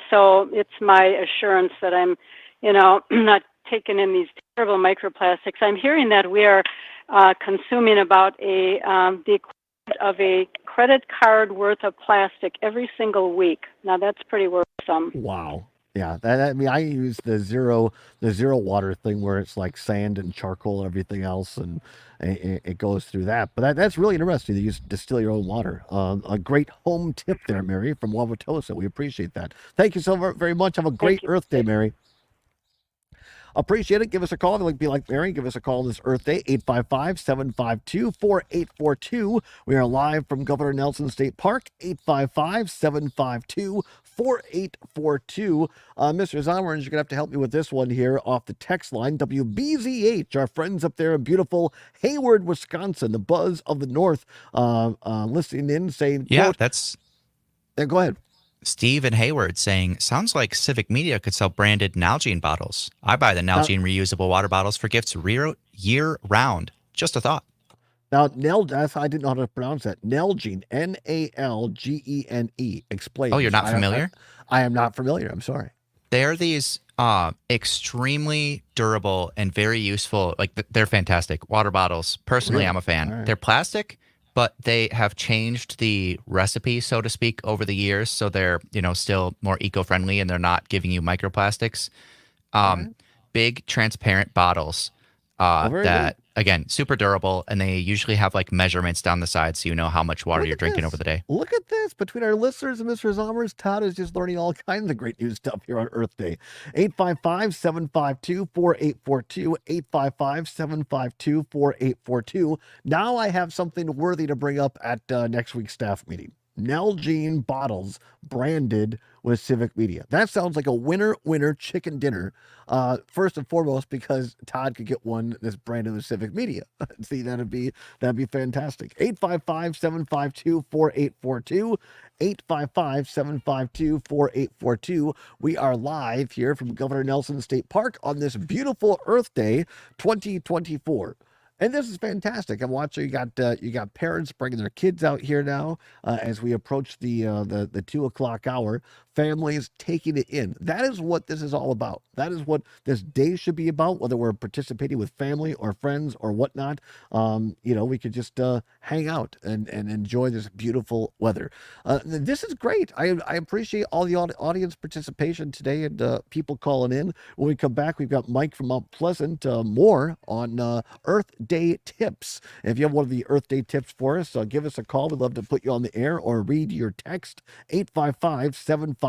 So it's my assurance that I'm, not taking in these terrible microplastics. I'm hearing that we are consuming about the equivalent of a credit card worth of plastic every single week. Now that's pretty worrisome. Wow. Yeah, I mean, I use the zero water thing where it's like sand and charcoal and everything else, and it goes through that. But that's really interesting that you distill your own water. A great home tip there, Mary, from Wauwatosa. We appreciate that. Thank you so very much. Have a great Earth Day, Mary. Appreciate it. Give us a call. If you'd like to be like Mary, give us a call on this Earth Day, 855-752-4842. We are live from Governor Nelson State Park, 855-752-4842. Mr. Zomers, you're going to have to help me with this one here off the text line. WBZH, our friends up there in beautiful Hayward, Wisconsin, the buzz of the North, listening in, saying, Yeah, quote, that's... go ahead. Steve and Hayward saying, sounds like Civic Media could sell branded Nalgene bottles. I buy the Nalgene reusable water bottles for gifts year round. Just a thought. Now, I didn't know how to pronounce that. Nalgene, Nalgene. Explain. Oh, you're not familiar? I am not familiar. I'm sorry. They're these extremely durable and very useful. Like, they're fantastic water bottles. Personally, Really? I'm a fan. All right. They're plastic, but they have changed the recipe, so to speak, over the years. So they're, still more eco-friendly and they're not giving you microplastics. Big transparent bottles that, again, super durable. And they usually have like measurements down the side so you know how much water you're drinking over the day. Look at this. Between our listeners and Mr. Zomers, Todd is just learning all kinds of great new stuff here on Earth Day. 855-752-4842. 855-752-4842. Now I have something worthy to bring up at next week's staff meeting. Nalgene bottles branded with Civic Media. That sounds like a winner chicken dinner. First and foremost, because Todd could get one that's branded with Civic Media. See, that'd be fantastic. 855-752-4842. 855-752-4842. We are live here from Governor Nelson State Park on this beautiful Earth Day 2024. And this is fantastic. I'm watching. You got parents bringing their kids out here now as we approach the 2:00 hour. Families taking it in. That is what this is all about. That is what this day should be about. Whether we're participating with family or friends or whatnot, we could just hang out and enjoy this beautiful weather. This is great. I appreciate all the audience participation today and people calling in. When we come back, we've got Mike from Mount Pleasant. More on Earth Day tips. If you have one of the Earth Day tips for us, give us a call. We'd love to put you on the air or read your text. 855-752-4842.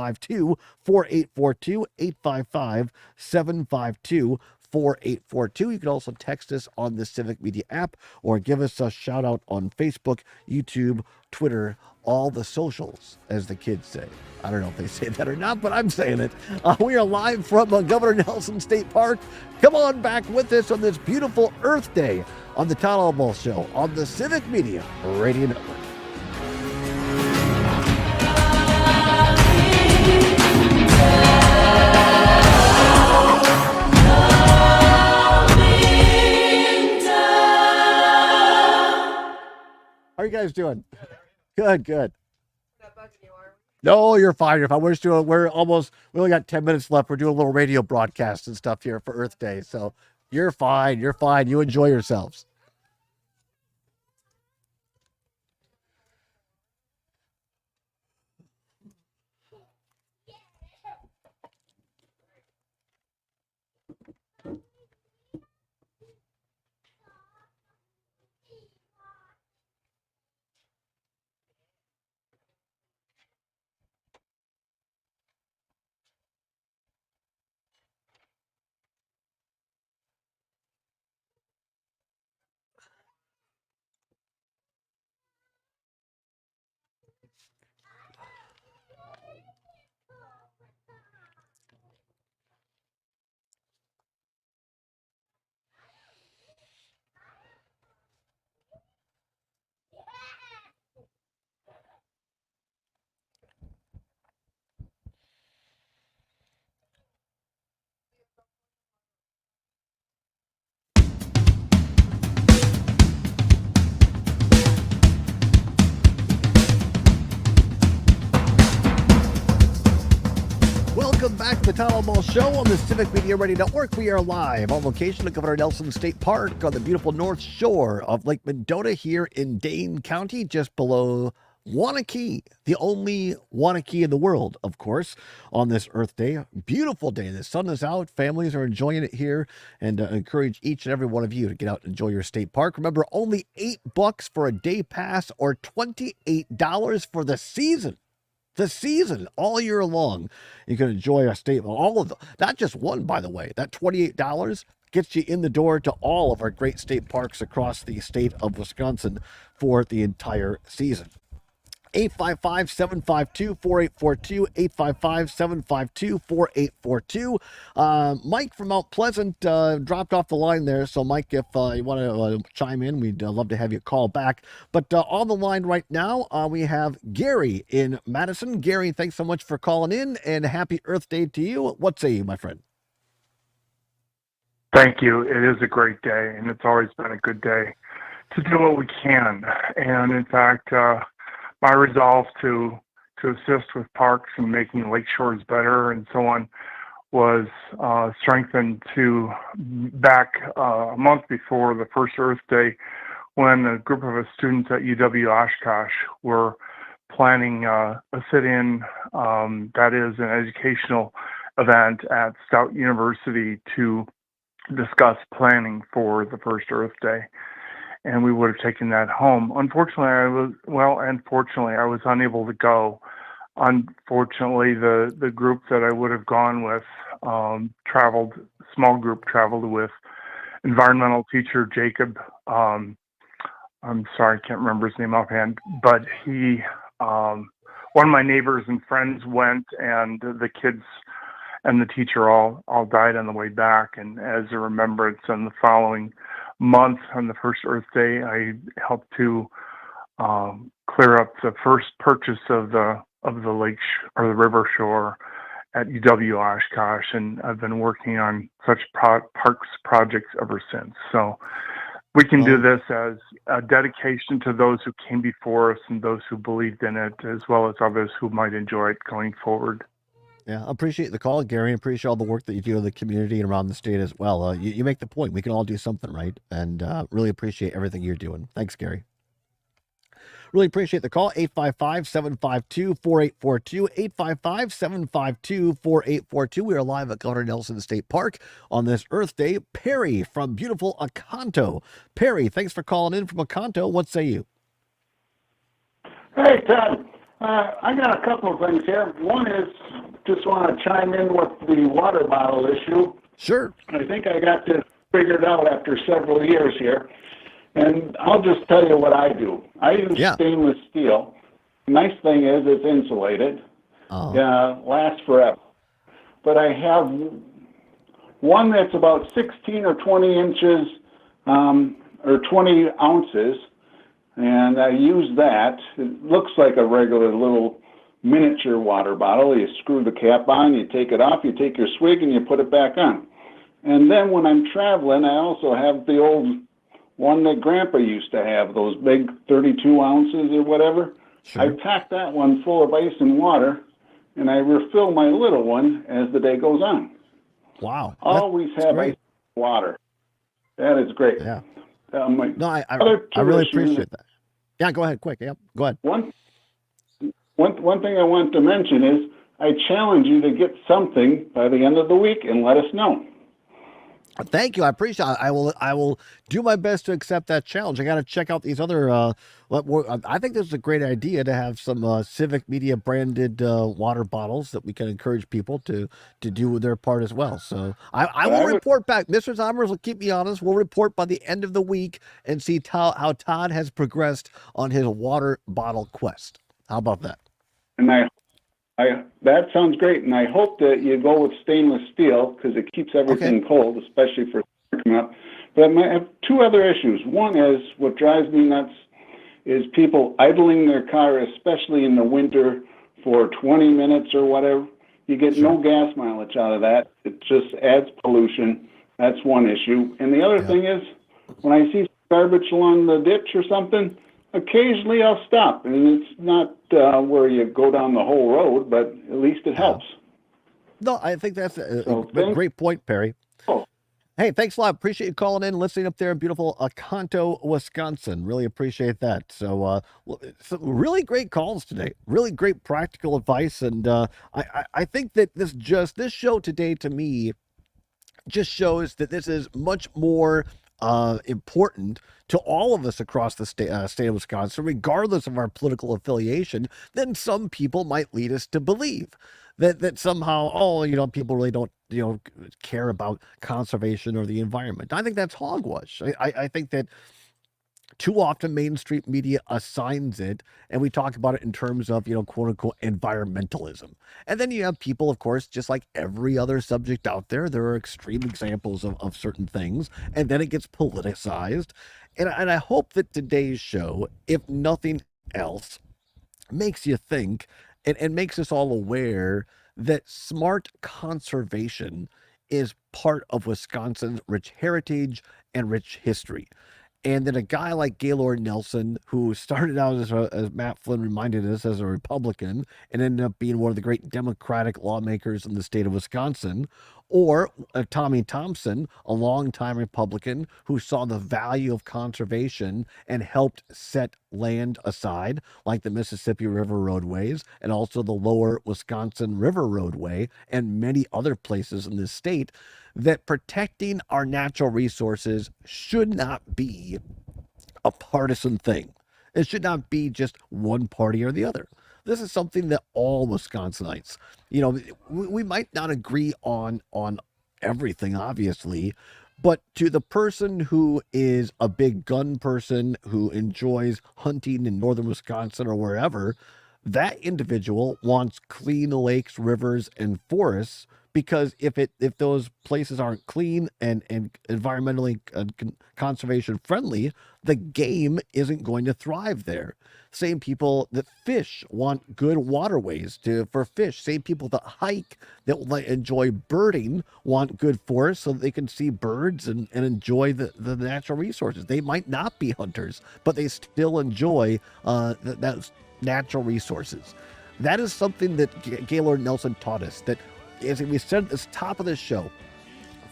855-752-4842. You can also text us on the Civic Media app or give us a shout out on Facebook, YouTube, Twitter, all the socials, as the kids say. I don't know if they say that or not, but I'm saying it. We are live from Governor Nelson State Park. Come on back with us on this beautiful Earth Day on the Todd Allbaugh Show on the Civic Media Radio Network. How are you guys doing? Good. No, you're fine. We're only got 10 minutes left. We're doing a little radio broadcast and stuff here for Earth Day. So you're fine. You enjoy yourselves. the Todd Allbaugh Show on the Civic Media Radio Network. We are live on location at Governor Nelson State Park on the beautiful north shore of Lake Mendota here in Dane County, just below Wanakee, the only Wanakee in the world, of course, on this Earth Day. Beautiful day. The sun is out. Families are enjoying it here, and encourage each and every one of you to get out and enjoy your state park. Remember, only $8 for a day pass or $28 for the season. The season, all year long. You can enjoy a state, all of them, not just one, by the way. That $28 gets you in the door to all of our great state parks across the state of Wisconsin for the entire season. 855-752-4842, 855-752-4842. Mike from Mount Pleasant dropped off the line there. So, Mike, if you want to chime in, we'd love to have you call back. But on the line right now, we have Gary in Madison. Gary, thanks so much for calling in, and happy Earth Day to you. What say you, my friend? Thank you. It is a great day, and it's always been a good day to do what we can. And, in fact, my resolve to assist with parks and making lake shores better and so on was strengthened to back a month before the first Earth Day, when a group of us students at UW Oshkosh were planning a sit-in, that is an educational event at Stout University to discuss planning for the first Earth Day. And we would have taken that home. Unfortunately, I was unable to go. Unfortunately, the group that I would have gone with traveled with environmental teacher Jacob. I'm sorry, I can't remember his name offhand, but he, one of my neighbors and friends went, and the kids and the teacher all died on the way back. And as a remembrance, on the following month, on the first Earth Day, I helped to clear up the first purchase of the lake or the river shore at UW Oshkosh, and I've been working on such parks projects ever since. So we can do this as a dedication to those who came before us and those who believed in it, as well as others who might enjoy it going forward. Yeah, I appreciate the call, Gary. I appreciate all the work that you do in the community and around the state as well. You make the point. We can all do something, right? And really appreciate everything you're doing. Thanks, Gary. Really appreciate the call. 855-752-4842, 855-752-4842. We are live at Governor Nelson State Park on this Earth Day. Perry from beautiful Oconto. Perry, thanks for calling in from Oconto. What say you? Hey, Todd. I got a couple of things here. One is, just want to chime in with the water bottle issue. Sure. I think I got this figured out after several years here. And I'll just tell you what I do. I use stainless steel. Nice thing is it's insulated. Lasts forever. But I have one that's about 16 or 20 inches or 20 ounces. And I use that. It looks like a regular little miniature water bottle. You screw the cap on, you take it off, you take your swig, and you put it back on. And then when I'm traveling, I also have the old one that Grandpa used to have, those big 32 ounces or whatever. Sure. I pack that one full of ice and water, and I refill my little one as the day goes on. Wow. Always have ice and water. That is great. Yeah. I really appreciate that. Yeah, go ahead, quick. Yep, go ahead. One thing I want to mention is I challenge you to get something by the end of the week and let us know. Thank you. I appreciate it. I will do my best to accept that challenge. I got to check out these other. I think this is a great idea to have some Civic Media branded water bottles that we can encourage people to do their part as well. So I will report back. Mr. Zomers will keep me honest. We'll report by the end of the week and see how Todd has progressed on his water bottle quest. How about that? And that sounds great, and I hope that you go with stainless steel because it keeps everything cold, especially for coming up. But I have two other issues. One is what drives me nuts is people idling their car, especially in the winter, for 20 minutes or whatever. You get no gas mileage out of that. It just adds pollution. That's one issue. And the other thing is, when I see garbage along the ditch or something, occasionally I'll stop. And it's not where you go down the whole road, but at least it helps. No, I think that's a great point, Perry. Oh. Hey, thanks a lot. Appreciate you calling in, listening up there in beautiful Oconto, Wisconsin. Really appreciate that. So, some really great calls today. Really great practical advice, and I think that this show today to me just shows that this is much more important to all of us across the state of Wisconsin, regardless of our political affiliation, than some people might lead us to believe. That somehow, people really don't, care about conservation or the environment. I think that's hogwash. I think that too often mainstream media assigns it, and we talk about it in terms of, quote unquote, environmentalism. And then you have people, of course, just like every other subject out there, there are extreme examples of certain things, and then it gets politicized. And I hope that today's show, if nothing else, makes you think and makes us all aware that smart conservation is part of Wisconsin's rich heritage and rich history. And then a guy like Gaylord Nelson, who started out as Matt Flynn reminded us, as a Republican, and ended up being one of the great Democratic lawmakers in the state of Wisconsin, or Tommy Thompson, a longtime Republican who saw the value of conservation and helped set land aside, like the Mississippi River roadways and also the lower Wisconsin River roadway and many other places in this state, that protecting our natural resources should not be a partisan thing. It should not be just one party or the other. This is something that all Wisconsinites, we might not agree on everything, obviously, but to the person who is a big gun person who enjoys hunting in northern Wisconsin or wherever, that individual wants clean lakes, rivers, and forests, because if those places aren't clean and environmentally conservation friendly, the game isn't going to thrive there. Same people that fish want good waterways for fish. Same people that hike, that enjoy birding, want good forests so that they can see birds and enjoy the natural resources. They might not be hunters, but they still enjoy those natural resources. That is something that Gaylord Nelson taught us, that, as we said at the top of this show,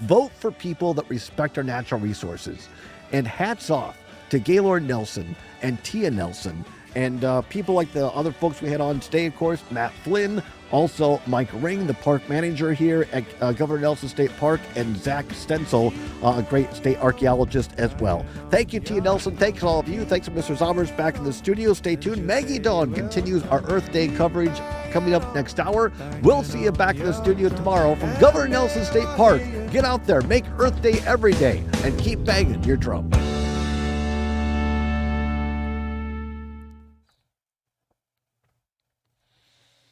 vote for people that respect our natural resources. And hats off to Gaylord Nelson and Tia Nelson and people like the other folks we had on today, of course, Matt Flynn, also Mike Ring, the park manager here at Governor Nelson State Park, and Zach Stencil, a great state archaeologist as well. Thank you, Tia Nelson. Thanks to all of you. Thanks to Mr. Zommers back in the studio. Stay tuned. Maggie Dawn continues our Earth Day coverage coming up next hour. We'll see you back in the studio tomorrow from Governor Nelson State Park. Get out there, make Earth Day every day, and keep banging your drum.